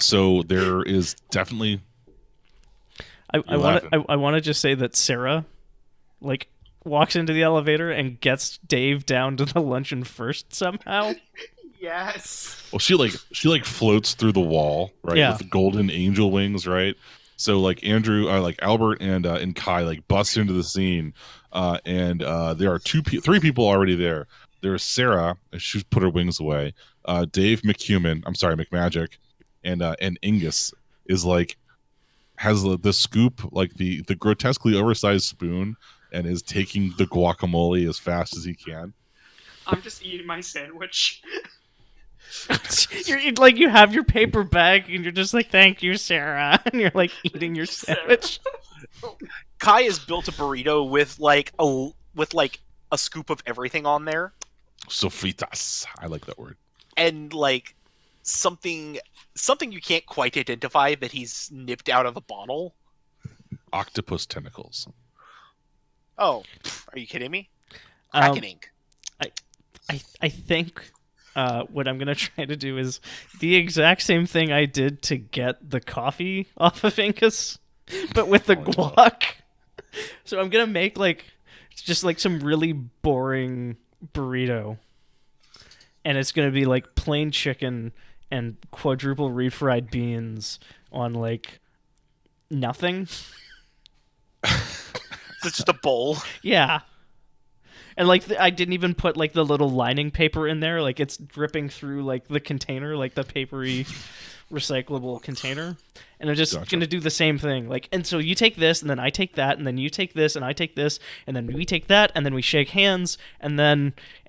So there is definitely. I You're want laughing. to I want to just say that Sarah, like, walks into the elevator and gets Dave down to the luncheon first somehow. Yes. Well, she like floats through the wall, right? Yeah. With golden angel wings, right? So like Andrew, like Albert and Kai like bust into the scene, and there are three people already there. There's Sarah, and she's put her wings away. Dave McMagic, and Ingus is like has the scoop, like the grotesquely oversized spoon, and is taking the guacamole as fast as he can. I'm just eating my sandwich. You're like, you have your paper bag and you're just like, thank you, Sarah, and you're like eating your sandwich. Kai has built a burrito with like a scoop of everything on there, Sofritas, I like that word. and like something you can't quite identify that he's nipped out of a bottle. Octopus tentacles. Oh, are you kidding me? Kraken ink. I think what I'm gonna try to do is the exact same thing I did to get the coffee off of Incus, but with the guac. So I'm gonna make like just like some really boring burrito, and it's gonna be like plain chicken and quadruple refried beans on like nothing. It's just a bowl. Yeah. And like I didn't even put like the little lining paper in there, like it's dripping through like the container, like the papery recyclable container. And I'm just gonna do the same thing. Like, and so you take this, and then I take that, and then you take this, and I take this, and then we take that, and then we shake hands, and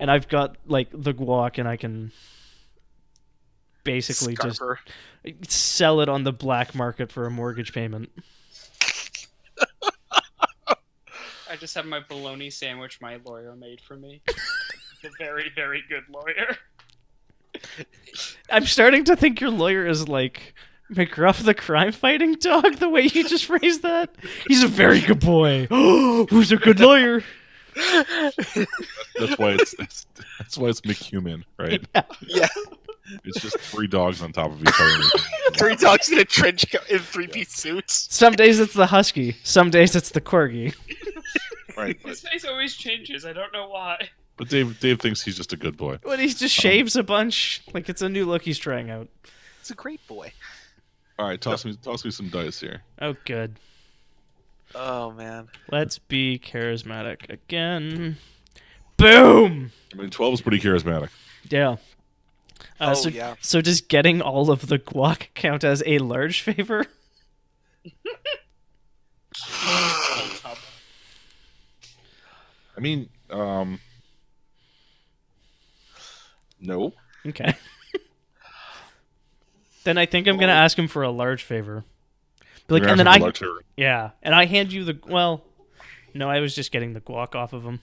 I've got like the guac, and I can basically Scarper. just sell it on the black market for a mortgage payment. I just have my bologna sandwich my lawyer made for me. A very, very good lawyer. I'm starting to think your lawyer is like McGruff the crime fighting dog, the way you just phrased that. He's a very good boy. Who's a good lawyer? That's why it's McHuman, right? Yeah, It's just 3 dogs on top of each other. 3 dogs in a trench coat in 3-piece suits. Some days it's the husky, some days it's the corgi. Right. His face always changes. I don't know why. But Dave thinks he's just a good boy. When he just shaves a bunch, like it's a new look he's trying out. It's a great boy. All right, toss me some dice here. Oh, good. Oh man. Let's be charismatic again. Boom! I mean, 12 is pretty charismatic. Yeah. Yeah. So does getting all of the guac count as a large favor? I mean, no. Okay. Then I think I'm gonna ask him for a large favor. Like, You're and then asking I, for large favor. yeah, and I hand you the. Well, no, I was just getting the guac off of him.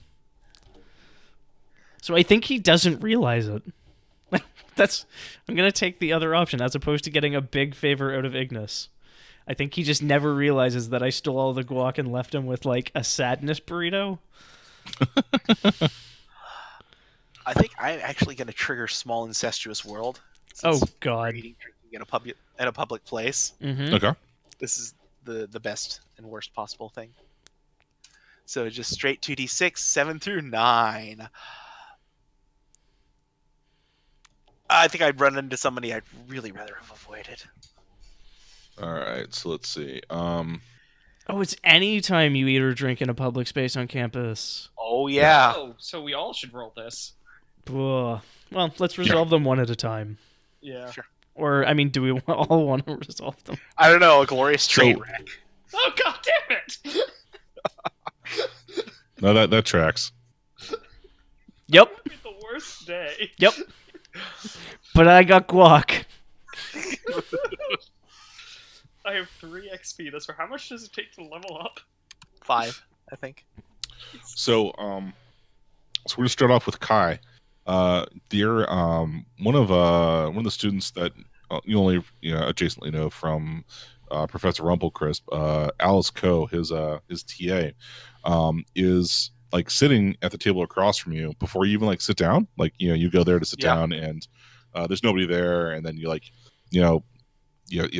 So I think he doesn't realize it. I'm gonna take the other option as opposed to getting a big favor out of Ignis. I think he just never realizes that I stole all the guac and left him with like a sadness burrito. I think I'm actually going to trigger small incestuous world. Oh since God. we're eating, drinking in a public place. Mm-hmm. Okay. This is the best and worst possible thing. So just straight 2d6, 7 through 9. I think I'd run into somebody I'd really rather have avoided. All right, so let's see. Oh, it's any time you eat or drink in a public space on campus. Oh yeah. Oh, so we all should roll this. Ugh. Well, let's resolve them one at a time. Yeah. Sure. Or, I mean, do we all want to resolve them? I don't know, a glorious train So- wreck. Oh, god damn it! No, that tracks. Yep. It'd be the worst day. Yep. But I got guac. I have 3 XP. That's for how much does it take to level up? 5, I think. So we're gonna start off with Kai. They're one of the students that you only adjacently know from Professor Rumplecrisp, Alice Coe, his TA, is like sitting at the table across from you before you even like sit down. Like you go there to sit Yeah. down, and there's nobody there, and then you like you know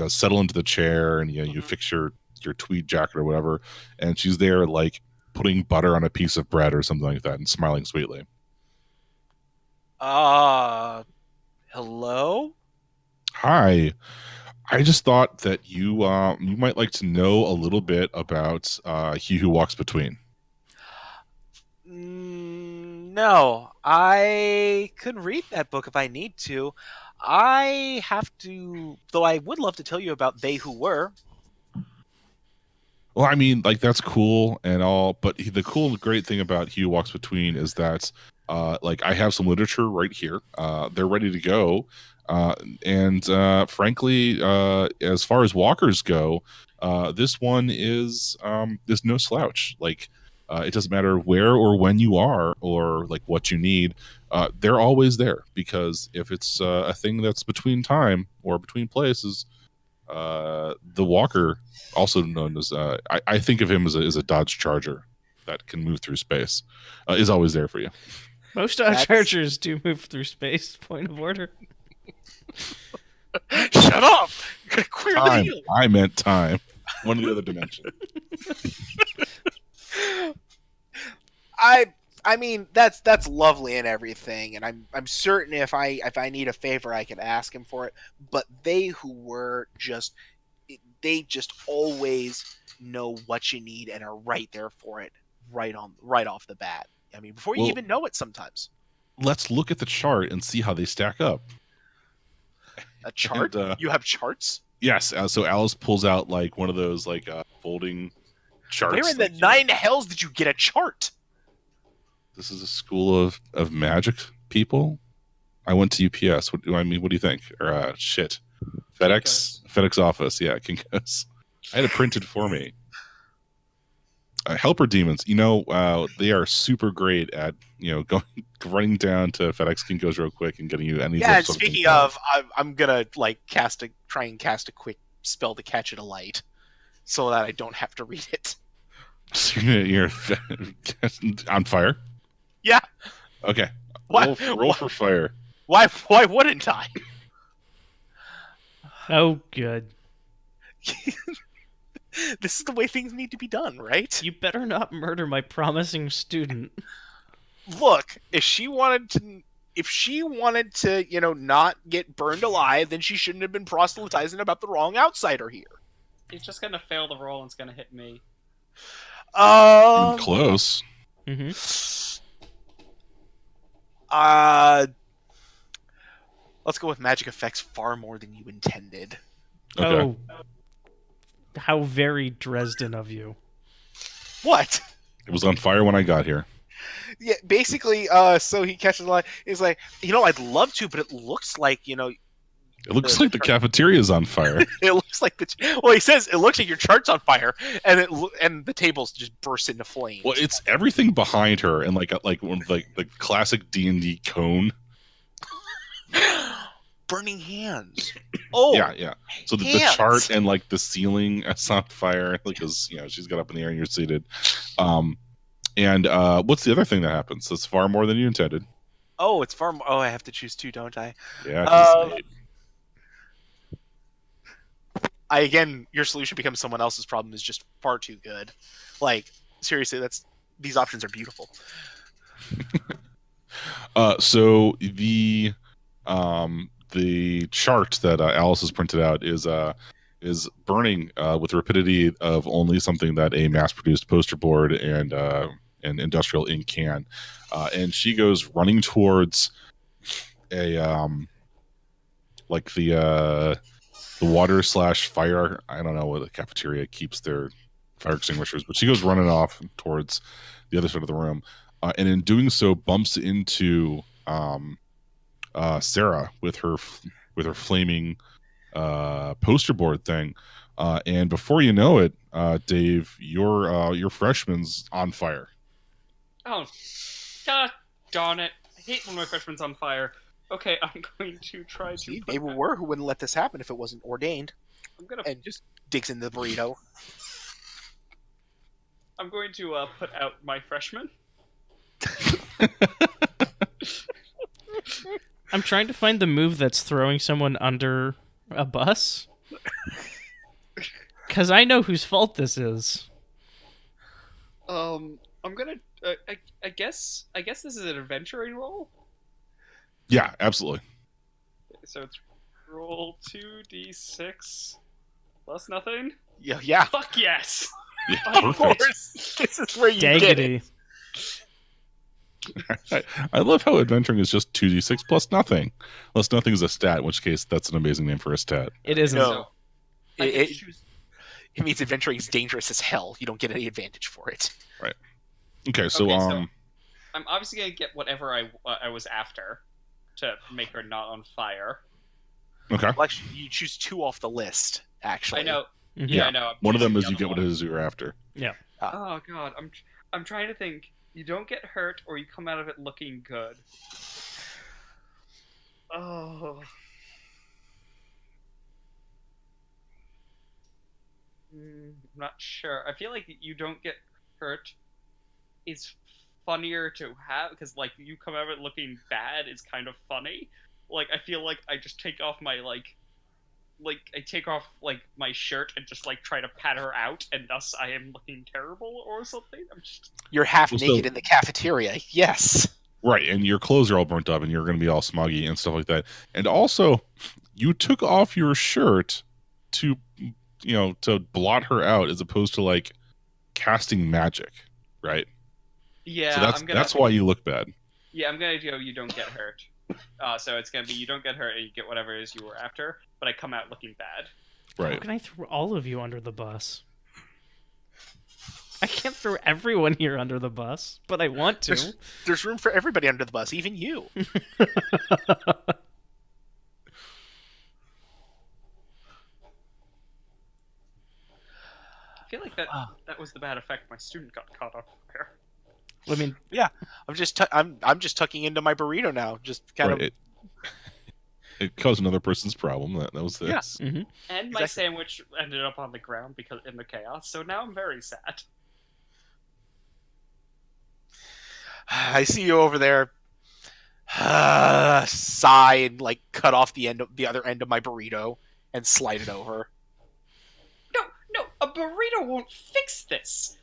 settle into the chair, and you fix your tweed jacket or whatever, and she's there like putting butter on a piece of bread or something like that and smiling sweetly. Hello? Hi. I just thought that you might like to know a little bit about He Who Walks Between. No, I could read that book if I need to. I have to, though I would love to tell you about They Who Were. Well, I mean, like that's cool and all, but the cool and great thing about He Who Walks Between is that, like, I have some literature right here. They're ready to go, and frankly, as far as walkers go, this one is no slouch. Like, it doesn't matter where or when you are or like what you need. They're always there because if it's a thing that's between time or between places, the walker, also known as I think of him as a Dodge Charger that can move through space, is always there for you. Most Chargers do move through space. Point of order. Shut up! You're gonna queer the Time. deal. I meant time. One of the other dimension. I mean that's lovely and everything, and I'm certain if I need a favor I can ask him for it. But They Who Were they just always know what you need and are right there for it right off the bat. I mean, before you Well, even know it sometimes. let's look at the chart and see how they stack up. A chart? And, You have charts? yes. So Alice pulls out like one of those like folding charts. Where in the like, nine hells did you get a chart? This is a school of magic people. I went to UPS. What do you think? Or shit, FedEx office. Yeah, Kinko's. I had it printed for me. Helper demons. They are super great at going running down to FedEx Kinko's real quick and getting you any. Yeah, and speaking of, I'm gonna like try and cast a quick spell to catch it alight, so that I don't have to read it. So you're on fire. Yeah. Okay. What? Roll for fire. Why wouldn't I? Oh, good. This is the way things need to be done, right? You better not murder my promising student. Look, if she wanted to, not get burned alive, then she shouldn't have been proselytizing about the wrong outsider here. He's just gonna fail the roll and it's gonna hit me. Close. Mm-hmm. Let's go with magic effects far more than you intended. Okay. Oh, how very Dresden of you. What? It was on fire when I got here. Yeah, basically, so he catches a line. He's like, I'd love to, but it looks like, It looks like the cafeteria is on fire. it looks like he says it looks like your chart's on fire, and the tables just burst into flames. Well, it's everything behind her, and like one of like the classic D&D cone. Burning hands. Oh, Yeah. So the chart and like the ceiling is on fire because she's got up in the air and you're seated. And what's the other thing that happens? That's far more than you intended. Oh, it's far more. Oh, I have to choose two, don't I? Yeah. Your solution becomes someone else's problem is just far too good. Like, seriously, these options are beautiful. So the chart that Alice has printed out is burning with the rapidity of only something that a mass-produced poster board and an industrial ink can, and she goes running towards a like the water / fire. I don't know what the cafeteria keeps their fire extinguishers, but she goes running off towards the other side of the room, and in doing so bumps into Sarah with her flaming poster board thing, and before you know it, Dave, your freshman's on fire. Oh, God darn it! hate when my freshman's on fire. Okay, I'm going to try to. See, put they were who wouldn't let this happen if it wasn't ordained. I'm gonna. And just digs in the burrito. I'm going to put out my freshman. I'm trying to find the move that's throwing someone under a bus. Because I know whose fault this is. I'm gonna. I guess this is an adventuring roll. Yeah, absolutely. So it's roll 2d6 plus nothing. Yeah. Fuck yes. Yeah, Of perfect. course. This is where you get it. Daggity. I love how adventuring is just 2d6 plus nothing. Unless nothing is a stat, in which case that's an amazing name for a stat. It isn't. No. So, I can It choose. means adventuring is dangerous as hell. You don't get any advantage for it. Okay, so Okay, so- I'm obviously gonna get whatever I was after to make her not on fire. okay. Well, actually, you choose 2 off the list, actually. I know. Mhm. Yeah, I know. I'm One of them choosing is the you get other what one. it is you're after. Oh god, I'm trying to think. You don't get hurt, or you come out of it looking good. Oh. I'm not sure. I feel like you don't get hurt is funnier to have because like you come out of it looking bad is kind of funny. Like I feel like I just take off my like I take off like my shirt and just like try to pat her out, and thus I am looking terrible or something. I'm just You're half Well, so- naked in the cafeteria. Yes. Right, and your clothes are all burnt up and you're going to be all smoggy and stuff like that. And also, you took off your shirt to, to blot her out as opposed to like casting magic, right? yeah. So that's why you look bad. Yeah, I'm gonna go. You don't get hurt. So it's gonna be you don't get hurt and you get whatever it is you were after, but I come out looking bad. How Right. can I throw all of you under the bus? I can't throw everyone here under the bus, but I want to. There's room for everybody under the bus, even you. I feel like that Ah. that was the bad effect. My student got caught on fire. I mean, I'm just tucking into my burrito now. Just kind Right. It caused another person's problem. That was this. mhm. And my Exactly. sandwich ended up on the ground because in the chaos. So now I'm very sad. I see you over there. Sigh and like cut off the other end of my burrito and slide it over. No, a burrito won't fix this.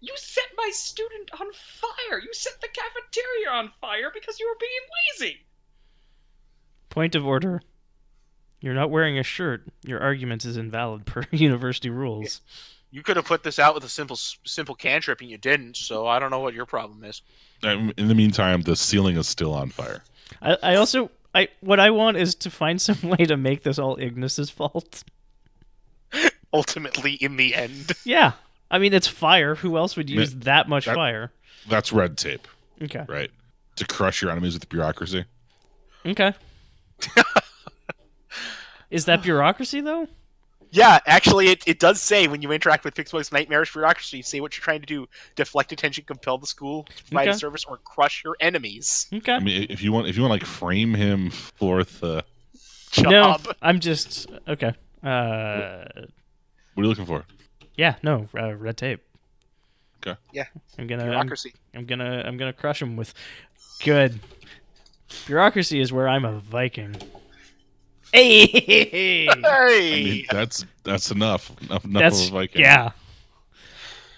You set my student on fire. You set the cafeteria on fire because you were being lazy. Point of order. You're not wearing a shirt. Your argument is invalid per university rules. You could have put this out with a simple cantrip and you didn't. So I don't know what your problem is. In the meantime, the ceiling is still on fire. I also what I want is to find some way to make this all Ignis's fault. Ultimately, in the end, Yeah. I mean, it's fire. Who else would use that much that- fire? That's red tape, Okay. right? To crush your enemies with bureaucracy. Okay. Is that bureaucracy, though? yeah. Actually, it does say when you interact with Pigsmoke's nightmarish bureaucracy, say what you're trying to do: deflect attention, compel the school to provide a Okay. service, or crush your enemies. Okay. I mean, if you want, like frame him for the. No, Job. I'm just okay. What are you looking for? Yeah, no, red tape. Okay. Yeah. I'm gonna Bureaucracy. I'm gonna crush him with good bureaucracy is where I'm a Viking. Hey, Hey. I mean, that's enough. Enough that's of a Viking. yeah.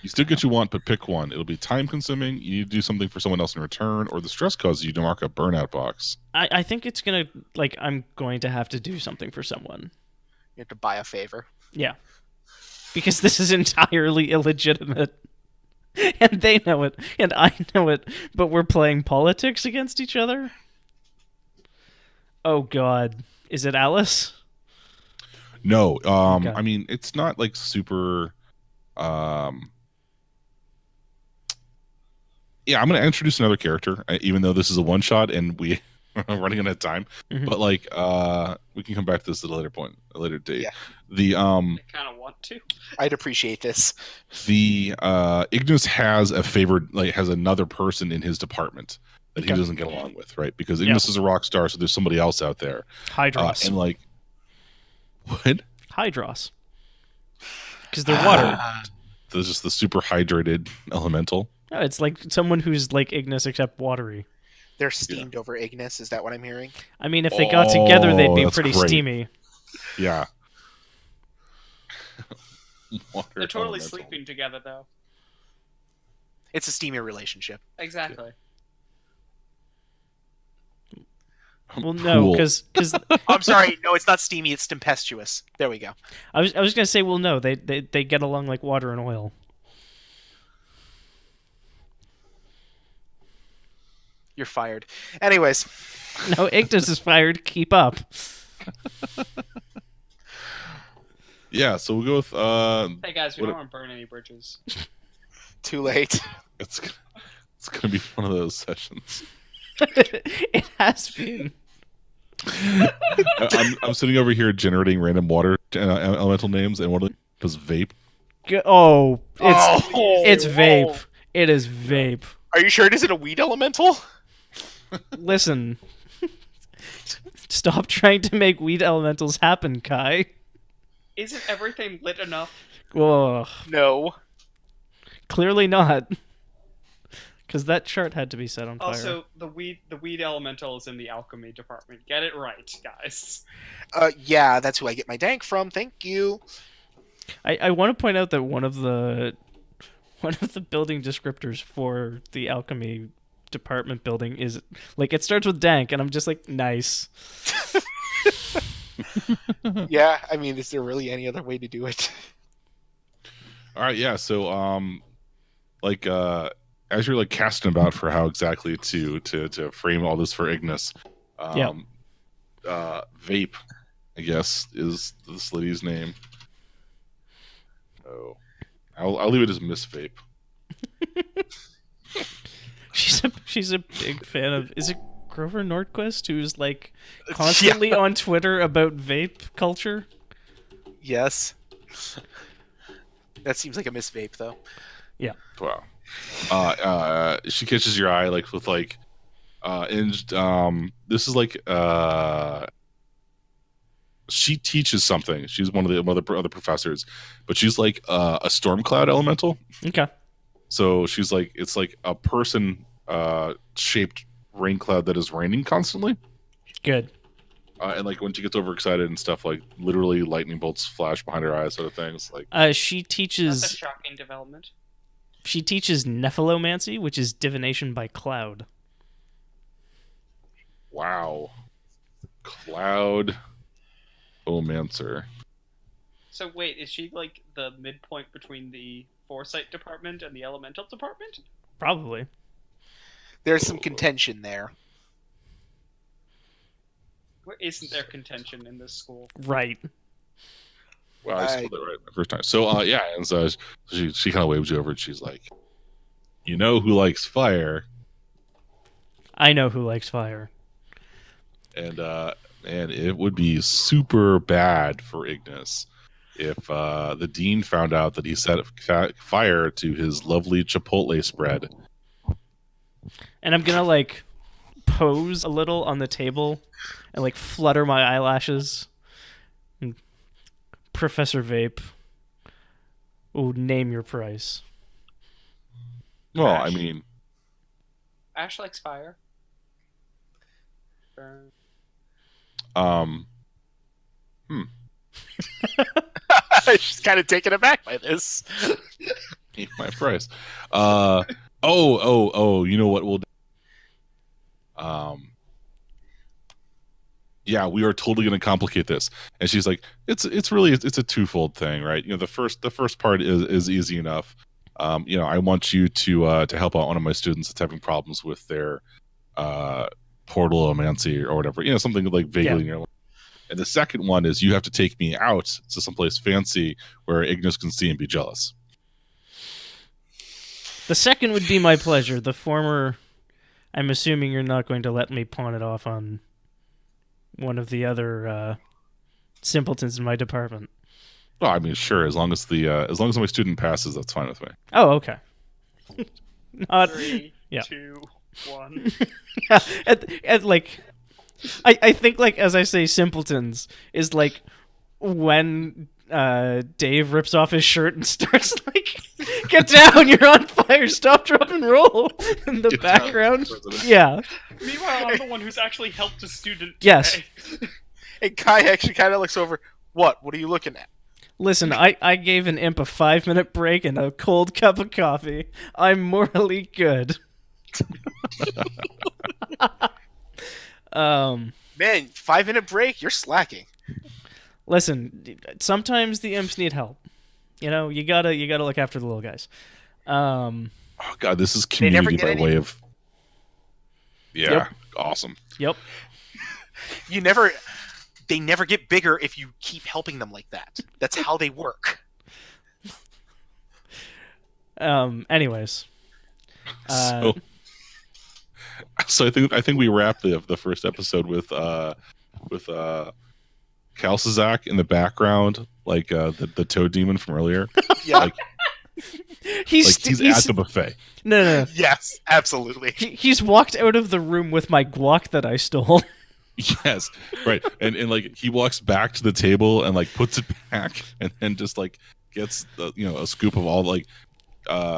You still get what you want, but pick one. It'll be time consuming. You need to do something for someone else in return, or the stress causes you to mark a burnout box. I think it's gonna I'm going to have to do something for someone. You have to buy a favor. Yeah, because this is entirely illegitimate, and they know it, and I know it. But we're playing politics against each other. Oh God, is it Alice? No, Okay. I mean it's not like super. Yeah, I'm going to introduce another character, even though this is a one shot and we are running out of time. Mhm. But like, we can come back to this at a later point, a later date. Yeah. The I kind of want to. I'd appreciate this. Ignis has a favored, like has another person in his department that he Okay. doesn't get along with, right? Because Ignis is a rock star, so there's somebody else out there. Hydros. And like, what? Hydros. Because they're water. There's just the super hydrated elemental. No, it's like someone who's like Ignis except watery. They're steamed over Ignis. Is that what I'm hearing? I mean, if they got together, they'd be that's pretty great. steamy. Yeah. They're totally sleeping together, though. It's a steamy relationship. Exactly. Well, no, because I'm sorry. No, it's not steamy. It's tempestuous. There we go. I was gonna say, well, no, they get along like water and oil. You're fired. Anyways, No, Ignis is fired. Keep up. Yeah, so we'll go with Hey guys, we don't want to burn any bridges. too late. it's gonna be one of those sessions. It has been. I'm sitting over here generating random water elemental names, and one of them is vape. It's vape. It is vape. Are you sure it isn't a weed elemental? Listen. Stop trying to make weed elementals happen, Kai. Isn't everything lit enough? Ugh. No. Clearly not. Because that chart had to be set on fire. Also, the weed elemental is in the alchemy department. Get it right, guys. Yeah, that's who I get my dank from. Thank you. I want to point out that one of the building descriptors for the alchemy department building is like it starts with dank, and I'm just like, nice. Yeah, I mean, is there really any other way to do it? All right, yeah. So, as you're like casting about for how exactly to frame all this for Ignis, Vape, I guess, is this lady's name. Oh, I'll leave it as Miss Vape. She's a big fan of. Is it Grover Nordquist, who's like constantly on Twitter about vape culture? Yes. That seems like a Miss Vape, though. Yeah. Wow. She catches your eye like with like, this is like she teaches something. She's one of the other professors, but she's like a storm cloud elemental. Okay. So she's like, it's like a person shaped rain cloud that is raining constantly. Good. And like when she gets overexcited and stuff, like literally lightning bolts flash behind her eyes, sort of things. Like She That's a teaches shocking development. Nephilomancy, which is divination by cloud. wow, cloud omancer. So wait, is she like the midpoint between the foresight department and the elemental department? Probably. There's some contention there. Where isn't there contention in this school? Right. Well, I spelled it right the first time. So yeah, and so she kind of waves you over, and she's like, "You know who likes fire?" I know who likes fire. And it would be super bad for Ignis if the dean found out that he set fire to his lovely Chipotle spread. And I'm gonna like pose a little on the table and like flutter my eyelashes. And Professor Vape. Oh, name your price. Well, Ash. I mean, Ash likes fire. Burn. She's kind of taken aback by this. name my price. You know what we'll do? Yeah, we are totally going to complicate this. And she's like, it's a twofold thing, right? You know, the first part is easy enough. I want you to help out one of my students that's having problems with their portalomancy or whatever, something like vaguely near. And the second one is you have to take me out to someplace fancy where Ignis can see and be jealous. The second would be my pleasure. The former, I'm assuming you're not going to let me pawn it off on one of the other simpletons in my department. Well, I mean, sure, as long as my student passes, that's fine with me. Oh, okay. Not, 3, yeah. 2, One. Yeah, and like, I think like as I say, simpletons is like when Dave rips off his shirt and starts like, "Get down! You're on fire! Stop, drop, and roll!" in the Get down, background. President. Yeah. Meanwhile, I'm the one who's actually helped a student. Yes. Today. And Kai actually kind of looks over. What are you looking at? Listen, I gave an imp a 5-minute break and a cold cup of coffee. I'm morally good. Man, 5-minute break? You're slacking. Listen, sometimes the imps need help. You know, you gotta look after the little guys. Oh god, this is They never community get by any- way of. Yeah, Yep. awesome. Yep. They never get bigger if you keep helping them like that. That's how they work. Anyways. So I think we wrapped the first episode with Kalsazak in the background, like the toad demon from earlier. Yeah. Like he's at the buffet. No. Yes, absolutely. He's walked out of the room with my guac that I stole. Yes, right. And like he walks back to the table and like puts it back, and then just like gets a scoop of all like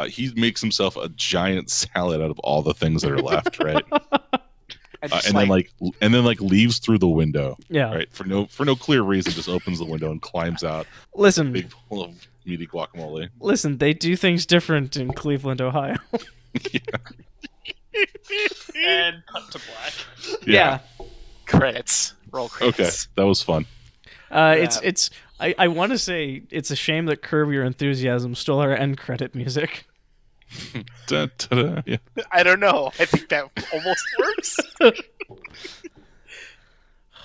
he makes himself a giant salad out of all the things that are left, right? And then leaves through the window, Yeah. right? For no clear reason, just opens the window and climbs out. Listen, Big full of meaty guacamole. Listen, they do things different in Cleveland, Ohio. And cut to black. Yeah. credits. Roll Okay, credits. that was fun. It's I want to say it's a shame that Curb Your Enthusiasm stole our end credit music. Da, da, da, yeah. I don't know. I think that almost works.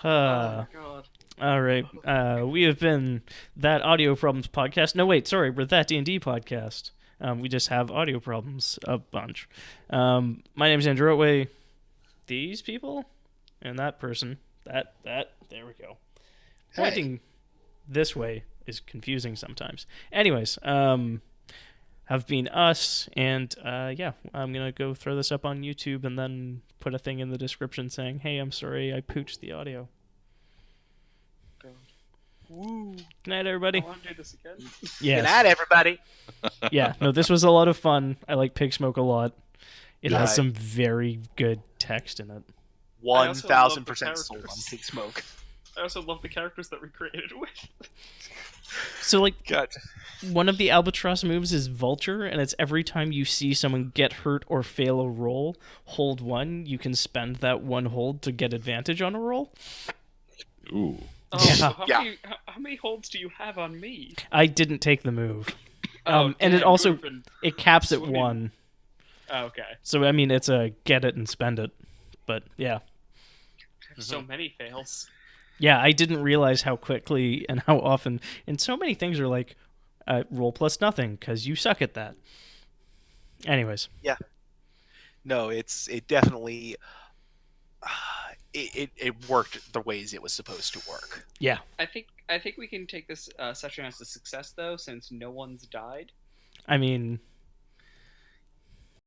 Uh, God. all right. We have been That Audio Problems podcast. No, wait, sorry, we're That D&D podcast. We just have audio problems a bunch. My name's Andrew Otway. These people and that person. That. There we go. Pointing this way is confusing sometimes. Anyways, have been us, and yeah, I'm gonna go throw this up on YouTube and then put a thing in the description saying, "Hey, I'm sorry, I pooched the audio." Woo. Good night, everybody. I want to do this again. Yes. Good night, everybody. Yeah, no, this was a lot of fun. I like Pigsmoke a lot. It has Yeah. some very good text in it. 1,000% sold on characters. Pigsmoke. I also love the characters that we created with. So, like, God. one of the Albatross moves is Vulture, and it's every time you see someone get hurt or fail a roll, hold one, you can spend that one hold to get advantage on a roll. Ooh. Oh, Yeah. so Yeah. how many holds do you have on me? I didn't take the move. Oh, And it damn, also- you would've been- It caps at Swimming. 1. Oh, okay. So, I mean, it's a get it and spend it. But, yeah. So many fails. Yeah, I didn't realize how quickly and how often. And so many things are like, roll plus nothing, because you suck at that. Anyways. No, it definitely it worked the ways it was supposed to work. Yeah. I think we can take this session as a success though, since no one's died. I mean,